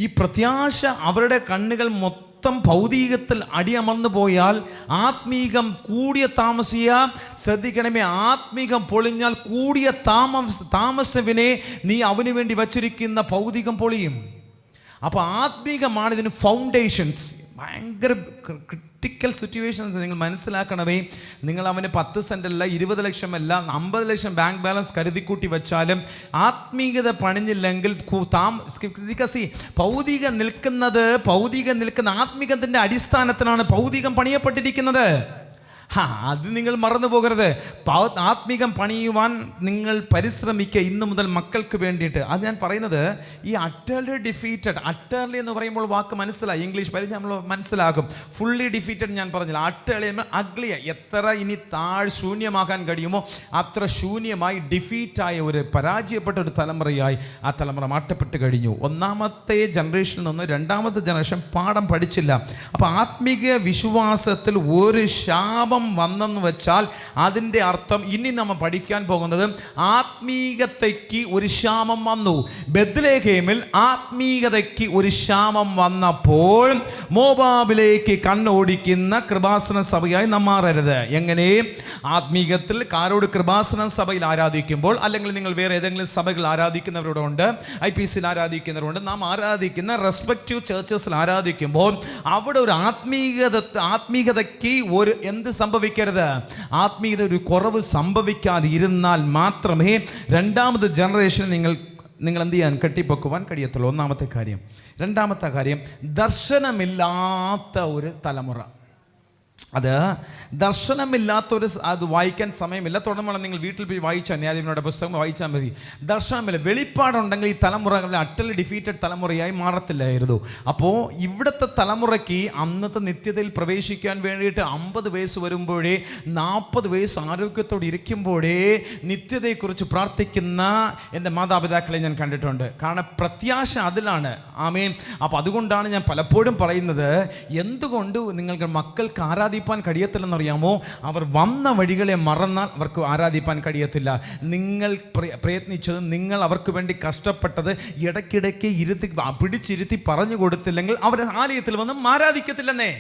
ഈ പ്രത്യാശ അവരുടെ കണ്ണുകൾ മൊത്തം ഭൗതികത്തിൽ അടിയമർന്നു പോയാൽ ആത്മീകം കൂടിയ ശ്രദ്ധിക്കണമേ, ആത്മീകം പൊളിഞ്ഞാൽ കൂടിയ താമസവിനെ നീ അവന് വേണ്ടി വച്ചിരിക്കുന്ന ഭൗതികം പൊളിയും. അപ്പോൾ ആത്മീകമാണ് ഇതിന് ഫൗണ്ടേഷൻസ്. ഭയങ്കര ക്രിട്ടിക്കൽ സിറ്റുവേഷൻസ് നിങ്ങൾ മനസ്സിലാക്കണമേ. നിങ്ങൾ അവന് 10 സെൻറ്റല്ല, 20 ലക്ഷമല്ല, 50 ലക്ഷം ബാങ്ക് ബാലൻസ് കരുതിക്കൂട്ടി വെച്ചാലും ആത്മീയത പണിഞ്ഞില്ലെങ്കിൽ ഭൗതികം നിൽക്കുന്ന ആത്മീകത്തിൻ്റെ അടിസ്ഥാനത്തിലാണ് ഭൗതികം പണിയപ്പെട്ടിരിക്കുന്നത്. അത് നിങ്ങൾ മറന്നു പോകരുത്. ആത്മീകം പണിയുവാൻ നിങ്ങൾ പരിശ്രമിക്കുക ഇന്നു മുതൽ മക്കൾക്ക് വേണ്ടിയിട്ട്. അത് ഞാൻ പറയുന്നത് ഈ അട്ടർലി ഡിഫീറ്റഡ്, അട്ടർലി എന്ന് പറയുമ്പോൾ വാക്ക് മനസ്സിലായി, ഇംഗ്ലീഷ് പരിചയം നമ്മൾ മനസ്സിലാകും. ഫുള്ളി ഡിഫീറ്റഡ് ഞാൻ പറഞ്ഞില്ല. അട്ടർലി അഗ്ലിയ, എത്ര ഇനി ശൂന്യമാകാൻ കഴിയുമോ അത്ര ശൂന്യമായി ഡിഫീറ്റായ ഒരു പരാജയപ്പെട്ട ഒരു തലമുറയായി ആ തലമുറ മാറ്റപ്പെട്ട് കഴിഞ്ഞു. 1-ാമത്തെ ജനറേഷനിൽ നിന്ന് 2-ാമത്തെ ജനറേഷൻ പാഠം പഠിച്ചില്ല. അപ്പോൾ ആത്മീക വിശ്വാസത്തിൽ ഒരു ശാപം വന്നെന്ന് വെച്ചാൽ അതിൻ്റെ അർത്ഥം ഇനി നമ്മൾ പഠിക്കാൻ പോകുന്നത് ആത്മീകതയ്ക്ക് ഒരു ക്ഷാമം വന്നു. ബത്ലഹേമിൽ ആത്മീകതയ്ക്ക് ഒരു ക്ഷാമം വന്നപ്പോൾ മോവാബിലേക്ക് കണ്ണോടിക്കുന്ന കൃപാസന സഭയായി നാം മാറരുത്. എങ്ങനെ? ആത്മീകത്തിൽ കാരോട് കൃപാസന സഭയിൽ ആരാധിക്കുമ്പോൾ, അല്ലെങ്കിൽ നിങ്ങൾ വേറെ ഏതെങ്കിലും സഭകൾ ആരാധിക്കുന്നവരോടുണ്ട്, IPCയിൽ ആരാധിക്കുന്നവരുണ്ട്, നാം ആരാധിക്കുന്ന റെസ്പെക്റ്റീവ് ചേർച്ചസിൽ ആരാധിക്കുമ്പോൾ അവിടെ ഒരു ആത്മീകതയ്ക്ക് ഒരു എന്ത് സംഭവിക്കരുത്? ആത്മീയത ഒരു കുറവ് സംഭവിക്കാതെ ഇരുന്നാൽ മാത്രമേ 2-ാമത് ജനറേഷൻ നിങ്ങൾ എന്ത് ചെയ്യാൻ കെട്ടിപ്പൊക്കുവാൻ കഴിയത്തുള്ളൂ. 1-ാമത്തെ കാര്യം. 2-ാമത്തെ കാര്യം, ദർശനമില്ലാത്ത ഒരു തലമുറ. അത് ദർശനമില്ലാത്തൊരു, അത് വായിക്കാൻ സമയമില്ല, തുടർന്ന് നിങ്ങൾ വീട്ടിൽ പോയി വായിച്ചാൽ, ന്യായാധിപന്മാരുടെ പുസ്തകം വായിച്ചാൽ മതി. ദർശനമില്ല, വെളിപ്പാടുണ്ടെങ്കിൽ ഈ തലമുറകളെ അട്ടർലി ഡിഫീറ്റഡ് തലമുറയായി മാറത്തില്ലായിരുന്നു. അപ്പോൾ ഇവിടുത്തെ തലമുറയ്ക്ക് അന്നത്തെ നിത്യതയിൽ പ്രവേശിക്കാൻ വേണ്ടിയിട്ട് 50 വയസ്സ് വരുമ്പോഴേ, 40 വയസ്സ് ആരോഗ്യത്തോടെ ഇരിക്കുമ്പോഴേ നിത്യതയെക്കുറിച്ച് പ്രാർത്ഥിക്കുന്ന എൻ്റെ മാതാപിതാക്കളെ ഞാൻ കണ്ടിട്ടുണ്ട്. കാരണം പ്രത്യാശ അതിലാണ്. ആമേൻ. അപ്പോൾ അതുകൊണ്ടാണ് ഞാൻ പലപ്പോഴും പറയുന്നത്, എന്തുകൊണ്ട് നിങ്ങൾക്ക് മക്കൾക്ക് ആരാധിപ്പാൻ കഴിയത്തില്ലെന്നറിയാമോ? അവർ വന്ന വഴികളെ മറന്നാൽ അവർക്ക് ആരാധിപ്പാൻ കഴിയത്തില്ല. നിങ്ങൾ പ്രയത്നിച്ചത്, നിങ്ങൾ അവർക്ക് വേണ്ടി കഷ്ടപ്പെട്ടത് ഇടയ്ക്കിടയ്ക്ക് പിടിച്ചിരുത്തി പറഞ്ഞു കൊടുത്തില്ലെങ്കിൽ അവർ ആലയത്തിൽ വന്ന് ആരാധിക്കത്തില്ലെന്നേ.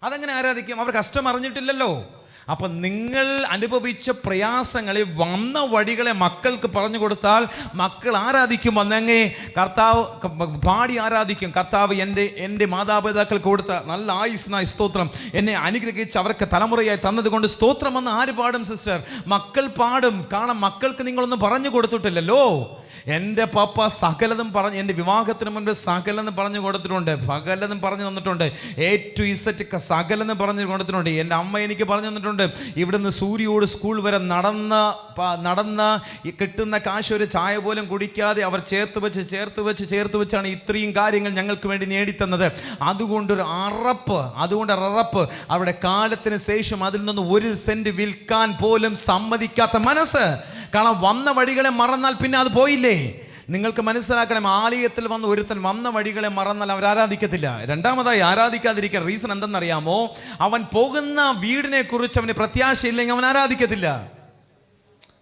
അതെങ്ങനെ ആരാധിക്കും? അവർ കഷ്ടം അറിഞ്ഞിട്ടില്ലല്ലോ. അപ്പം നിങ്ങൾ അനുഭവിച്ച പ്രയാസങ്ങളെ, വന്ന വഴികളെ മക്കൾക്ക് പറഞ്ഞു കൊടുത്താൽ മക്കൾ ആരാധിക്കും. വന്നെങ്ങേ കർത്താവ് പാടി ആരാധിക്കും. കർത്താവ് എൻ്റെ മാതാപിതാക്കൾക്ക് കൊടുത്ത നല്ല ആയുസ്നായി സ്തോത്രം, എന്നെ അനുഗ്രഹിച്ച് അവർക്ക് തലമുറയായി തന്നതുകൊണ്ട് സ്തോത്രം എന്ന് ആര് പാടും സിസ്റ്റർ? മക്കൾ പാടും. കാരണം മക്കൾക്ക് നിങ്ങളൊന്നും പറഞ്ഞു കൊടുത്തിട്ടില്ലല്ലോ. എൻ്റെ പപ്പ സകലതും പറഞ്ഞ്, എൻ്റെ വിവാഹത്തിന് മുൻപ് സകലതും പറഞ്ഞു കൊടുത്തിട്ടുണ്ട്, സകലതും പറഞ്ഞു തന്നിട്ടുണ്ട്, A to Z സകലതും പറഞ്ഞു കൊടുത്തിട്ടുണ്ട്. എൻ്റെ അമ്മ എനിക്ക് പറഞ്ഞു തന്നിട്ടുണ്ട്, ഇവിടുന്ന് സൂര്യോട് സ്കൂൾ വരെ നടന്ന് ഈ കിട്ടുന്ന കാശ് ഒരു ചായ പോലും കുടിക്കാതെ അവർ ചേർത്ത് വെച്ചാണ് ഇത്രയും കാര്യങ്ങൾ ഞങ്ങൾക്ക് വേണ്ടി നേടിത്തന്നത്. അതുകൊണ്ടൊരു അറപ്പ് അവിടെ കാലത്തിന് ശേഷം അതിൽ നിന്ന് 1 സെന്റ് വിൽക്കാൻ പോലും സമ്മതിക്കാത്ത മനസ്സ്. കാരണം വന്ന വഴികളെ മറന്നാൽ പിന്നെ അത് പോയില്ലേ. നിങ്ങൾക്ക് മനസ്സിലാക്കണം, ആലയത്തിൽ ഒരുത്തൻ വന്ന വഴികളെ മറന്നാൽ അവർ ആരാധിക്കത്തില്ല. രണ്ടാമതായി ആരാധിക്കാതിരിക്കാൻ റീസൺ എന്തെന്നറിയാമോ? അവൻ പോകുന്ന വീടിനെ കുറിച്ച് അവന് പ്രത്യാശയില്ലെങ്കിൽ അവൻ ആരാധിക്കത്തില്ല.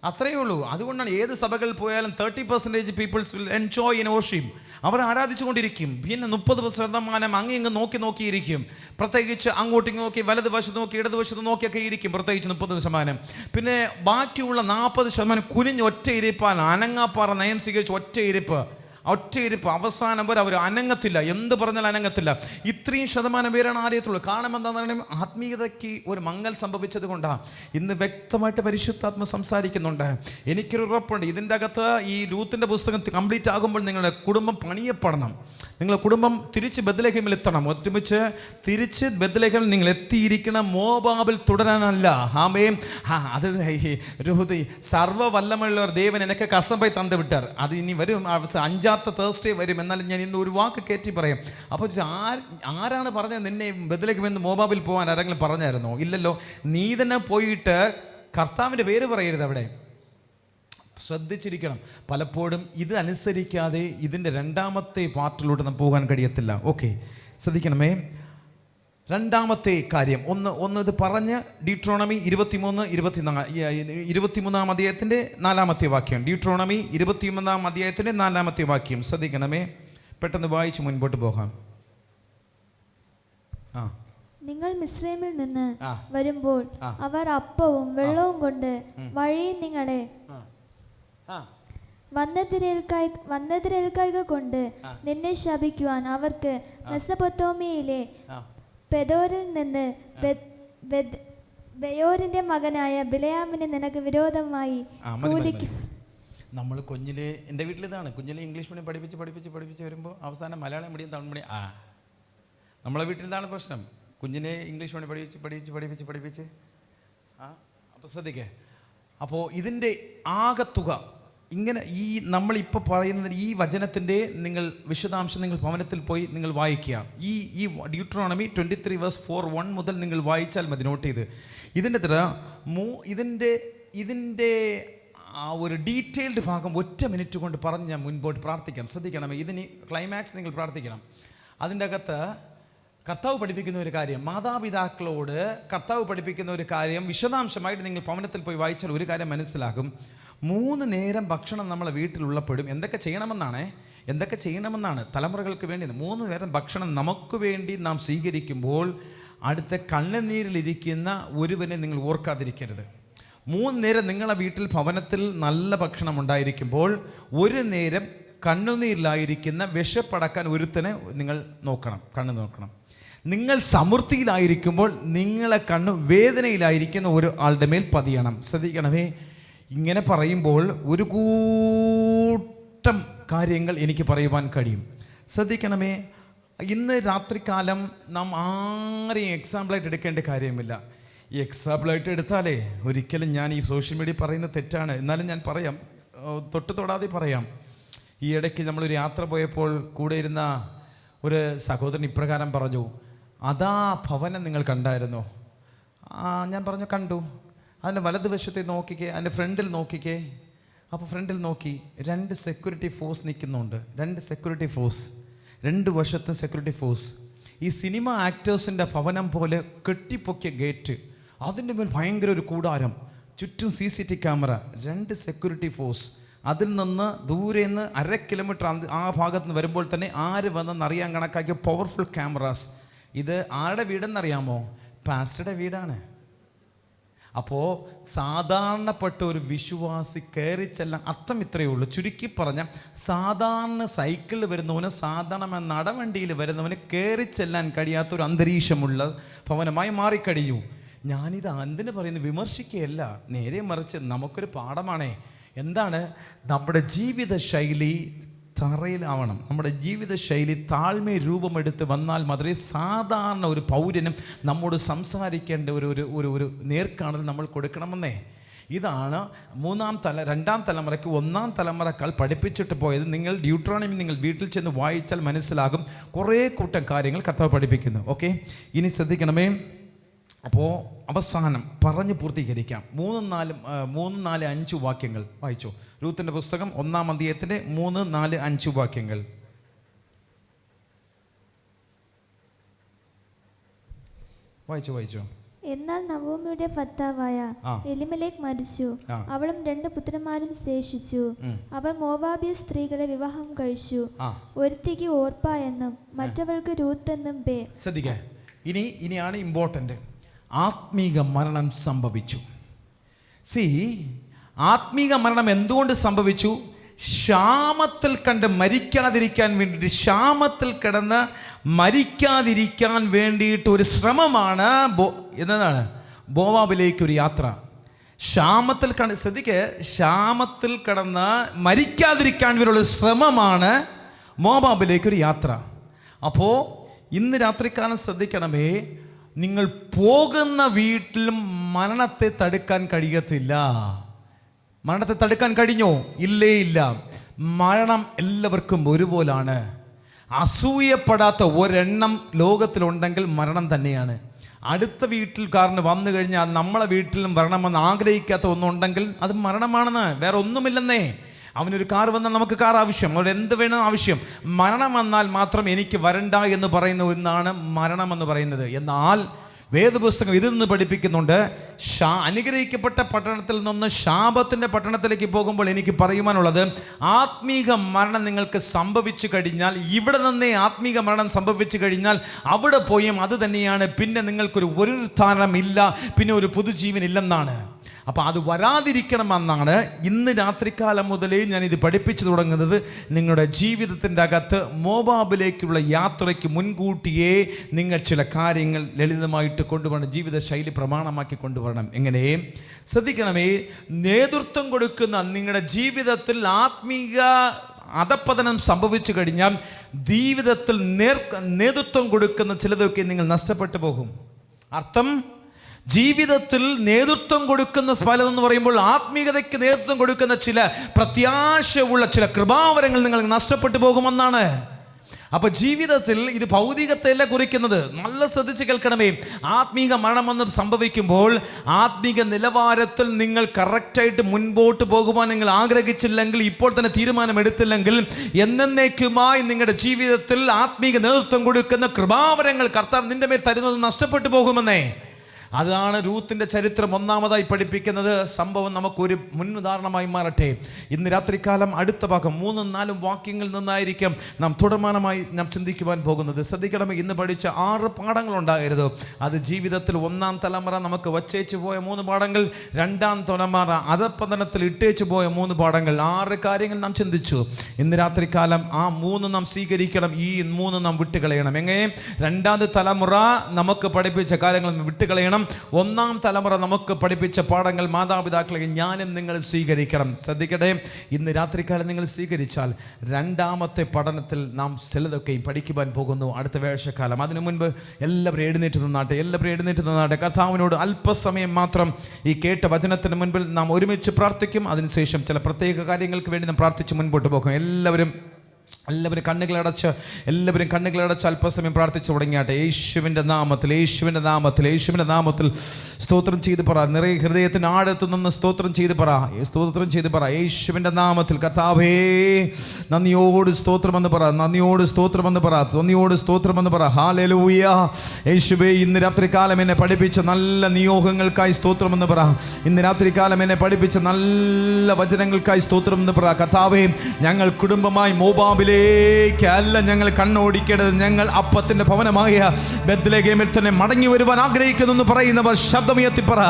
അത്രയേ ഉള്ളൂ. അതുകൊണ്ടാണ് ഏത് സഭകളിൽ പോയാലും 30% peoples will enjoy in worship. അവർ ആരാധിച്ചുകൊണ്ടിരിക്കും. പിന്നെ 30% അങ്ങ് നോക്കിയിരിക്കും. പ്രത്യേകിച്ച് അങ്ങോട്ടും നോക്കി, വലത് വശത്ത് നോക്കി, ഇടതുവശത്ത് നോക്കിയൊക്കെ ഇരിക്കും. പ്രത്യേകിച്ച് 30%. പിന്നെ ബാക്കിയുള്ള 40% കുനിഞ്ഞ് ഒറ്റ ഇരിപ്പാൻ, അനങ്ങാപ്പാറ നയം സ്വീകരിച്ച് ഒറ്റ ഇരിപ്പ്. അവസാനം വരെ അവർ അനങ്ങത്തില്ല. എന്ത് പറഞ്ഞാൽ അനങ്ങത്തില്ല. ഇത്രയും ശതമാനം പേരാണ് ആലയത്തിലുള്ളത്. കാരണം എന്താണെന്ന് പറയുന്നത്, ആത്മീയതയ്ക്ക് ഒരു മങ്ങൽ സംഭവിച്ചത് കൊണ്ടാണ്. ഇന്ന് വ്യക്തമായിട്ട് പരിശുദ്ധാത്മ സംസാരിക്കുന്നുണ്ട്. എനിക്കൊരു ഉറപ്പുണ്ട്, ഇതിൻ്റെ അകത്ത് ഈ രൂത്തിൻ്റെ പുസ്തകം കംപ്ലീറ്റ് ആകുമ്പോൾ നിങ്ങളുടെ കുടുംബം പണിയപ്പെടണം. നിങ്ങളുടെ കുടുംബം തിരിച്ച് ബെത്ലഹേമിൽ എത്തണം. ഒരുമിച്ച് തിരിച്ച് ബെത്ലഹേമിൽ നിങ്ങൾ എത്തിയിരിക്കണം, മോവാബിൽ തുടരാനല്ല. ആമേൻ. അത് രൂതി സർവ്വ വല്ലമുള്ളവർ ദേവൻ എനിക്ക് കസംബൈ തന്നു വിട്ടാർ. അത് ഇനി വരും, 5ാമത്തെ തേഴ്സ്ഡേ വരും. എന്നാലും ഞാൻ ഇന്ന് ഒരു വാക്ക് കയറ്റി പറയാം. അപ്പോൾ ആരാണ് പറഞ്ഞത് നിന്നെ ബെത്ലഹേമിൽ മോവാബിൽ പോകാൻ? ആരെങ്കിലും പറഞ്ഞായിരുന്നോ? ഇല്ലല്ലോ. നീ തന്നെ പോയിട്ട് കർത്താവിൻ്റെ പേര് പറയരുത് അവിടെ. ശ്രദ്ധിച്ചിരിക്കണം. പലപ്പോഴും ഇത് അനുസരിക്കാതെ ഇതിൻ്റെ 2ാമത്തെ പാർട്ടിലൂടെ നമുക്ക് പോകാൻ കഴിയത്തില്ല. ഓക്കെ, ശ്രദ്ധിക്കണമേ. 2ാമത്തെ കാര്യം ഒന്ന് ഇത് പറഞ്ഞ് ഡ്യൂട്രോണമി 23-24 അധ്യായത്തിൻ്റെ 4ാമത്തെ വാക്യം. ഡ്യൂട്രോണമി 23 അധ്യായത്തിൻ്റെ 4ാമത്തെ വാക്യം ശ്രദ്ധിക്കണമേ. പെട്ടെന്ന് വായിച്ച് മുൻപോട്ട് പോകാം. നിങ്ങൾ മിസ്രൈമിൽ നിന്ന് വരുമ്പോൾ അവർ അപ്പവും വെള്ളവും കൊണ്ട് വഴിയിൽ നിങ്ങളെ വന്നെതിരേൽക്കുക കൊണ്ട് നിന്നെ ശപിക്കുവാൻ അവർക്ക് മെസൊപ്പൊത്താമിയയിലെ പെദോരിൽ നിന്ന് ബെയോരിന്റെ മകനായ ബിലയാമിനെ നിനക്ക് വിരോധമായി നമ്മൾ കുഞ്ഞിലെ, എൻ്റെ വീട്ടിലിതാണ്, കുഞ്ഞിലെ ഇംഗ്ലീഷ് മീഡിയം പഠിപ്പിച്ച് വരുമ്പോൾ അവസാനം മലയാളം മീഡിയം തമിഴ് മീഡിയം. നമ്മളെ വീട്ടിൽ ഇതാണ് പ്രശ്നം. കുഞ്ഞിനെ ഇംഗ്ലീഷ് മീഡിയം പഠിപ്പിച്ച് അപ്പോൾ ശ്രദ്ധിക്കേ. അപ്പോൾ ഇതിൻ്റെ ആകത്തുക ഇങ്ങനെ, ഈ നമ്മളിപ്പോൾ പറയുന്ന ഈ വചനത്തിൻ്റെ നിങ്ങൾ വിശദാംശം നിങ്ങൾ ഭവനത്തിൽ പോയി നിങ്ങൾ വായിക്കുക. ഈ ഡ്യൂട്രോണമി 23:4-1 മുതൽ നിങ്ങൾ വായിച്ചാൽ മതി. നോട്ട് ചെയ്ത് ഇതിൻ്റെ ഒരു ഡീറ്റെയിൽഡ് ഭാഗം 1 മിനിറ്റ് കൊണ്ട് പറഞ്ഞ് ഞാൻ മുൻപോട്ട് പ്രാർത്ഥിക്കാം. ശ്രദ്ധിക്കണം, ഇതിന് ക്ലൈമാക്സ് നിങ്ങൾ പ്രാർത്ഥിക്കണം. അതിൻ്റെ അകത്ത് കർത്താവ് പഠിപ്പിക്കുന്ന ഒരു കാര്യം, മാതാപിതാക്കളോട് കർത്താവ് പഠിപ്പിക്കുന്ന ഒരു കാര്യം വിശദാംശമായിട്ട് നിങ്ങൾ ഭവനത്തിൽ പോയി വായിച്ചാൽ ഒരു കാര്യം മനസ്സിലാകും. 3 നേരം ഭക്ഷണം നമ്മളെ വീട്ടിലുള്ളപ്പോഴും എന്തൊക്കെ ചെയ്യണമെന്നാണ് തലമുറകൾക്ക് വേണ്ടി. 3 നേരം ഭക്ഷണം നമുക്ക് വേണ്ടി നാം സ്വീകരിക്കുമ്പോൾ അടുത്ത കണ്ണുനീരിലിരിക്കുന്ന ഒരുവനെ നിങ്ങൾ ഓർക്കാതിരിക്കരുത്. 3 നേരം നിങ്ങളെ വീട്ടിൽ ഭവനത്തിൽ നല്ല ഭക്ഷണം ഉണ്ടായിരിക്കുമ്പോൾ 1 നേരം കണ്ണുനീരിലായിരിക്കുന്ന വിശപ്പടക്കാൻ ഒരുത്തനെ നിങ്ങൾ കണ്ണു നോക്കണം. നിങ്ങൾ സമൃദ്ധിയിലായിരിക്കുമ്പോൾ നിങ്ങളെ കണ്ണു വേദനയിലായിരിക്കുന്ന ഒരു ആളുടെ മേൽ പതിയണം. ശ്രദ്ധിക്കണമേ. ഇങ്ങനെ പറയുമ്പോൾ ഒരു കൂട്ടം കാര്യങ്ങൾ എനിക്ക് പറയുവാൻ കഴിയും. ശ്രദ്ധിക്കണമേ. ഇന്ന് രാത്രികാലം നാം ആരെയും എക്സാമ്പിളായിട്ട് എടുക്കേണ്ട കാര്യമില്ല. ഈ എക്സാമ്പിളായിട്ട് എടുത്താലേ ഒരിക്കലും ഞാൻ ഈ സോഷ്യൽ മീഡിയ പറയുന്ന തെറ്റാണ്. എന്നാലും ഞാൻ പറയാം, തൊടാതെ പറയാം. ഈ ഇടയ്ക്ക് നമ്മളൊരു യാത്ര പോയപ്പോൾ കൂടെ ഇരുന്ന ഒരു സഹോദരൻ ഇപ്രകാരം പറഞ്ഞു, അതാ ഭവനം നിങ്ങൾ കണ്ടായിരുന്നോ? ഞാൻ പറഞ്ഞു കണ്ടു. അതിൻ്റെ വലതുവശത്തെ നോക്കിക്കേ, അതിൻ്റെ ഫ്രണ്ടിൽ നോക്കിക്കേ. അപ്പോൾ ഫ്രണ്ടിൽ നോക്കി 2 സെക്യൂരിറ്റി ഫോഴ്സ് നിൽക്കുന്നുണ്ട്. 2 സെക്യൂരിറ്റി ഫോഴ്സ്, 2 വശത്തും സെക്യൂരിറ്റി ഫോഴ്സ്. ഈ സിനിമ ആക്ടേഴ്സിൻ്റെ ഭവനം പോലെ കെട്ടിപ്പൊക്കിയ ഗേറ്റ്, അതിൻ്റെ മേൽ ഭയങ്കര ഒരു കൂടാരം, ചുറ്റും CCTV ക്യാമറ, 2 സെക്യൂരിറ്റി ഫോഴ്സ്. അതിൽ നിന്ന് ദൂരെ നിന്ന് 1/2 കിലോമീറ്റർ ആ ഭാഗത്ത് നിന്ന് വരുമ്പോൾ തന്നെ ആര് വന്നെന്ന് അറിയാൻ കണക്കാക്കിയ പവർഫുൾ ക്യാമറാസ്. ഇത് ആരുടെ വീടെന്നറിയാമോ? പാസ്റ്ററുടെ വീടാണ്. അപ്പോൾ സാധാരണപ്പെട്ട ഒരു വിശ്വാസി കയറി ചെല്ലാൻ അർത്ഥം ഇത്രയേ ഉള്ളൂ. ചുരുക്കി പറഞ്ഞാൽ സാധാരണ സൈക്കിളിൽ വരുന്നവന്, സാധാരണ നടവണ്ടിയിൽ വരുന്നവന് കയറി ചെല്ലാൻ കഴിയാത്തൊരു അന്തരീക്ഷമുള്ള ഭവനമായി മാറിക്കഴിഞ്ഞു. ഞാനിത് എന്തിനു പറയുന്നു, വിമർശിക്കുകയല്ല, നേരെ മറിച്ച് നമുക്കൊരു പാഠമാണേ. എന്താണ്? നമ്മുടെ ജീവിത ശൈലി തറയിലാവണം. നമ്മുടെ ജീവിത ശൈലി താഴ്മ രൂപമെടുത്ത് വന്നാൽ മാത്രമേ സാധാരണ ഒരു പൗരനും നമ്മോട് സംസാരിക്കേണ്ട ഒരു നേർക്കാണൽ നമ്മൾ കൊടുക്കണമെന്നേ. ഇതാണ് രണ്ടാം തലമുറയ്ക്ക് ഒന്നാം തലമുറക്കാൾ പഠിപ്പിച്ചിട്ട് പോയത്. നിങ്ങൾ ഡ്യൂട്രോണമി നിങ്ങൾ വീട്ടിൽ ചെന്ന് വായിച്ചാൽ മനസ്സിലാകും. കുറേ കൂട്ടം കാര്യങ്ങൾ കർത്താവ് പഠിപ്പിക്കുന്നു. ഓക്കെ, ഇനി ശ്രദ്ധിക്കണമേ. അപ്പോൾ അവസാനം പറഞ്ഞ് പൂർത്തീകരിക്കാം. 3, 4, 5 വാക്യങ്ങൾ വായിച്ചു. രൂത്തിന്റെ പുസ്തകം 1-ാം അധ്യായത്തിന്റെ 3, 4, 5 വാക്യങ്ങൾ വായിച്ചു. എന്നാൽ നവോമിയുടെ ഭർത്താവായ എലിമലേക്ക് മരിച്ചു, അവളും 2 പുത്രന്മാരും ശേഷിച്ചു. അവർ മോവാബിയ സ്ത്രീകളെ വിവാഹം കഴിച്ചു. ഒരുത്തിക്ക് ഓർപ്പ എന്നും മറ്റവൾക്ക് രൂത്ത് എന്നും പേർ. ശ്രദ്ധിക്കുക, ഇനിയാണ് ഇമ്പോർട്ടൻ്റ്. ആത്മീക മരണം സംഭവിച്ചു. ആത്മീക മരണം എന്തുകൊണ്ട് സംഭവിച്ചു? ക്ഷാമത്തിൽ കണ്ട് മരിക്കാതിരിക്കാൻ വേണ്ടിയിട്ട്, ക്ഷാമത്തിൽ കിടന്ന് മരിക്കാതിരിക്കാൻ വേണ്ടിയിട്ട് ഒരു ശ്രമമാണ് എന്താണ്? മോവാബിലേക്കൊരു യാത്ര. ക്ഷാമത്തിൽ ക്ഷാമത്തിൽ കിടന്ന് മരിക്കാതിരിക്കാൻ വേണ്ടിയുള്ള ശ്രമമാണ് മോവാബിലേക്കൊരു യാത്ര. അപ്പോൾ ഇന്ന് രാത്രിക്കാലം ശ്രദ്ധിക്കണമേ, നിങ്ങൾ പോകുന്ന വീട്ടിലും മരണത്തെ തടുക്കാൻ കഴിയത്തില്ല. മരണത്തെ തടുക്കാൻ കഴിഞ്ഞോ? ഇല്ല. മരണം എല്ലാവർക്കും ഒരുപോലാണ്. അസൂയപ്പെടാത്ത ഒരെണ്ണം ലോകത്തിലുണ്ടെങ്കിൽ മരണം തന്നെയാണ്. അടുത്ത വീട്ടിൽക്കാരന് വന്നു കഴിഞ്ഞാൽ നമ്മളെ വീട്ടിലും വരണമെന്ന് ആഗ്രഹിക്കാത്ത ഒന്നുണ്ടെങ്കിൽ അത് മരണമാണെന്ന്, വേറെ ഒന്നുമില്ലെന്നേ. അവനൊരു കാർ വന്നാൽ നമുക്ക് കാർ ആവശ്യം, അവിടെ എന്ത് വേണം ആവശ്യം. മരണം വന്നാൽ മാത്രം എനിക്ക് വരണ്ട എന്ന് പറയുന്ന ഒന്നാണ് മരണമെന്ന് പറയുന്നത്. എന്നാൽ വേദപുസ്തകം ഇതിൽ നിന്ന് പഠിപ്പിക്കുന്നുണ്ട്, അനുഗ്രഹിക്കപ്പെട്ട പട്ടണത്തിൽ നിന്ന് ശാപത്തിൻ്റെ പട്ടണത്തിലേക്ക് പോകുമ്പോൾ എനിക്ക് പറയുവാനുള്ളത്, ആത്മീക മരണം നിങ്ങൾക്ക് സംഭവിച്ചു കഴിഞ്ഞാൽ, ഇവിടെ നിന്നേ ആത്മീക മരണം സംഭവിച്ചു കഴിഞ്ഞാൽ അവിടെ പോയും അത് തന്നെയാണ്. പിന്നെ നിങ്ങൾക്കൊരു പുനരുത്ഥാനമില്ല, പിന്നെ ഒരു പുതുജീവൻ ഇല്ലെന്നാണ്. അപ്പോൾ അത് വരാതിരിക്കണമെന്നാണ് ഇന്ന് രാത്രികാലം മുതലേ ഞാൻ ഇത് പഠിപ്പിച്ചു തുടങ്ങുന്നത്. നിങ്ങളുടെ ജീവിതത്തിൻ്റെ അകത്ത് മോവാബിലേക്കുള്ള യാത്രയ്ക്ക് മുൻകൂട്ടിയേ നിങ്ങൾ ചില കാര്യങ്ങൾ ലളിതമായിട്ട് കൊണ്ടുപോകണം, ജീവിതശൈലി പ്രമാണമാക്കി കൊണ്ടുപോകണം. എങ്ങനെ? ശ്രദ്ധിക്കണമേ, നേതൃത്വം കൊടുക്കുന്ന നിങ്ങളുടെ ജീവിതത്തിൽ ആത്മീക അധപ്പതനം സംഭവിച്ചു കഴിഞ്ഞാൽ ജീവിതത്തിൽ നേതൃത്വം കൊടുക്കുന്ന ചിലതൊക്കെ നിങ്ങൾ നഷ്ടപ്പെട്ടു പോകും. അർത്ഥം, ജീവിതത്തിൽ നേതൃത്വം കൊടുക്കുന്ന സ്ഥലം എന്ന് പറയുമ്പോൾ ആത്മീയതയ്ക്ക് നേതൃത്വം കൊടുക്കുന്ന ചില പ്രത്യാശയുള്ള ചില കൃപാവരങ്ങൾ നിങ്ങൾ നഷ്ടപ്പെട്ടു പോകുമെന്നാണ്. അപ്പോൾ ജീവിതത്തിൽ ഇത് ഭൗതികത്തെയല്ല കുറിക്കുന്നത്. നല്ല ശ്രദ്ധിച്ച് കേൾക്കണമേ. ആത്മീക മരണമെന്ന് സംഭവിക്കുമ്പോൾ ആത്മീക നിലവാരത്തിൽ നിങ്ങൾ കറക്റ്റായിട്ട് മുൻപോട്ട് പോകുവാൻ നിങ്ങൾ ആഗ്രഹിച്ചില്ലെങ്കിൽ, ഇപ്പോൾ തന്നെ തീരുമാനമെടുത്തില്ലെങ്കിൽ, എന്നേക്കുമായി നിങ്ങളുടെ ജീവിതത്തിൽ ആത്മീക നേതൃത്വം കൊടുക്കുന്ന കൃപാവരങ്ങൾ കർത്താവ് നിന്റെ മേൽ തരുന്നത് നഷ്ടപ്പെട്ടു പോകുമെന്നേ. അതാണ് രൂത്തിന്റെ ചരിത്രം ഒന്നാമതായി പഠിപ്പിക്കുന്നത്. സംഭവം നമുക്കൊരു മുൻഉദാഹരണമായി മാറട്ടെ. ഇന്ന് രാത്രികാലം അടുത്ത ഭാഗം 3, 4 വാക്യങ്ങളിൽ നിന്നായിരിക്കും നാം തുടർമാനമായി നാം ചിന്തിക്കുവാൻ പോകുന്നത്. ശ്രദ്ധിക്കണമേ, ഇന്ന് പഠിച്ച 6 പാഠങ്ങളുണ്ടായിരുന്നു. അത് ജീവിതത്തിൽ 1-ാം തലമുറ നമുക്ക് വച്ചേച്ചു പോയ 3 പാഠങ്ങൾ, 2-ാം തലമുറ അധപ്പതനത്തിൽ ഇട്ടേച്ചു പോയ 3 പാഠങ്ങൾ, 6 കാര്യങ്ങൾ നാം ചിന്തിച്ചു. ഇന്ന് രാത്രികാലം ആ 3 നാം സ്വീകരിക്കണം, ഈ 3 നാം വിട്ടുകളയണം. എങ്ങനെ? 2ാം തലമുറ നമുക്ക് പഠിപ്പിച്ച കാര്യങ്ങൾ വിട്ടുകളയണം. 1-ാം തലമുറ നമുക്ക് പഠിപ്പിച്ച പാഠങ്ങൾ മാതാപിതാക്കളെ ഞാനും നിങ്ങൾ സ്വീകരിക്കണം. ശ്രദ്ധിക്കട്ടെ, ഇന്ന് രാത്രികാലം നിങ്ങൾ സ്വീകരിച്ചാൽ 2ാമത്തെ പഠനത്തിൽ നാം ചിലതൊക്കെയും പഠിക്കുവാൻ പോകുന്നു അടുത്ത വേഴ്ചക്കാലം. അതിനു മുൻപ് എല്ലാവരും എഴുന്നേറ്റ് നിന്നാട്ടെ. കർത്താവിനോട് അല്പസമയം മാത്രം ഈ കേട്ട വചനത്തിന് മുൻപിൽ നാം ഒരുമിച്ച് പ്രാർത്ഥിക്കും. അതിനുശേഷം ചില പ്രത്യേക കാര്യങ്ങൾക്ക് വേണ്ടി നാം പ്രാർത്ഥിച്ച് മുൻപോട്ട് പോകും. എല്ലാവരും കണ്ണുകളടച്ച് അല്പസമയം പ്രാർത്ഥിച്ചു തുടങ്ങിയാട്ടെ. യേശുവിൻ്റെ നാമത്തിൽ സ്തോത്രം ചെയ്ത് പറ. നിറയെ ഹൃദയത്തിന് ആഴത്തു നിന്ന് സ്തോത്രം ചെയ്ത് പറ. യേശുവിൻ്റെ നാമത്തിൽ കർത്താവേ നന്ദിയോട് സ്തോത്രമെന്ന് പറ. ഹല്ലേലൂയ. യേശുവേ, ഇന്ന് രാത്രികാലം എന്നെ പഠിപ്പിച്ച നല്ല നിയോഗങ്ങൾക്കായി സ്തോത്രമെന്ന് പറ. ഇന്ന് രാത്രികാലം എന്നെ പഠിപ്പിച്ച നല്ല വചനങ്ങൾക്കായി സ്തോത്രമെന്ന് പറ. കർത്താവേ, ഞങ്ങൾ കുടുംബമായി മോവാബ് മോവാബിലേക്കല്ല ഞങ്ങൾ കണ്ണോടിക്കേണ്ടത്. ഞങ്ങൾ അപ്പത്തിന്റെ ഭവനമായ ബെത്ലഹേമിൽ തന്നെ മടങ്ങി വരുവാൻ ആഗ്രഹിക്കുന്നു എന്ന് പറയുന്നവർ ശബ്ദമുയർത്തി പറ.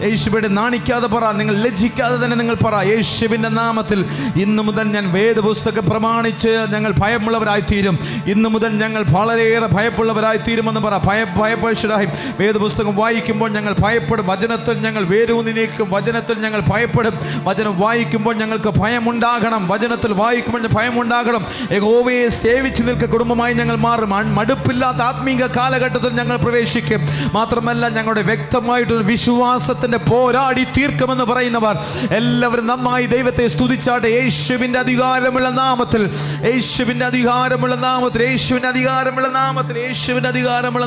യേശുവിനെ നാണിക്കാതെ പറ, നിങ്ങൾ ലജ്ജിക്കാതെ തന്നെ നിങ്ങൾ പറ. യേശുവിൻ്റെ നാമത്തിൽ ഇന്നു മുതൽ ഞാൻ വേദപുസ്തകം പ്രമാണിച്ച് ഞങ്ങൾ ഭയമുള്ളവരായിത്തീരും. ഇന്നു മുതൽ ഞങ്ങൾ വളരെയേറെ ഭയപ്പുള്ളവരായി തീരുമെന്ന് പറ. ഭയപരിശുദ്ധമായി വേദപുസ്തകം വായിക്കുമ്പോൾ ഞങ്ങൾ ഭയപ്പെടും. വചനത്തിൽ ഞങ്ങൾ വേരൂന്നി നിൽക്കും. വചനത്തിൽ ഞങ്ങൾ ഭയപ്പെടും. വചനം വായിക്കുമ്പോൾ ഞങ്ങൾക്ക് ഭയമുണ്ടാകണം. വചനത്തിൽ വായിക്കുമ്പോൾ ഭയമുണ്ടാകണം. യഹോവയെ സേവിച്ച് നിൽക്കുക കുടുംബമായി ഞങ്ങൾ മാറും. മടുപ്പില്ലാത്ത ആത്മീക കാലഘട്ടത്തിൽ ഞങ്ങൾ പ്രവേശിക്കും. മാത്രമല്ല ഞങ്ങളുടെ വ്യക്തമായിട്ടൊരു വിശ്വാസത്തിന്റെ പോരാടി തീർക്കുമെന്ന് പറയുന്നവർ എല്ലാവരും നന്നായി ദൈവത്തെ സ്തുതിച്ചാട്ടെ. യേശുവിൻ്റെ അധികാരമുള്ള നാമത്തിൽ, യേശുവിൻ്റെ അധികാരമുള്ള നാമത്തിൽ, യേശുവിൻ്റെ അധികാരമുള്ള നാമത്തിൽ, യേശുവിൻ്റെ അധികാരമുള്ള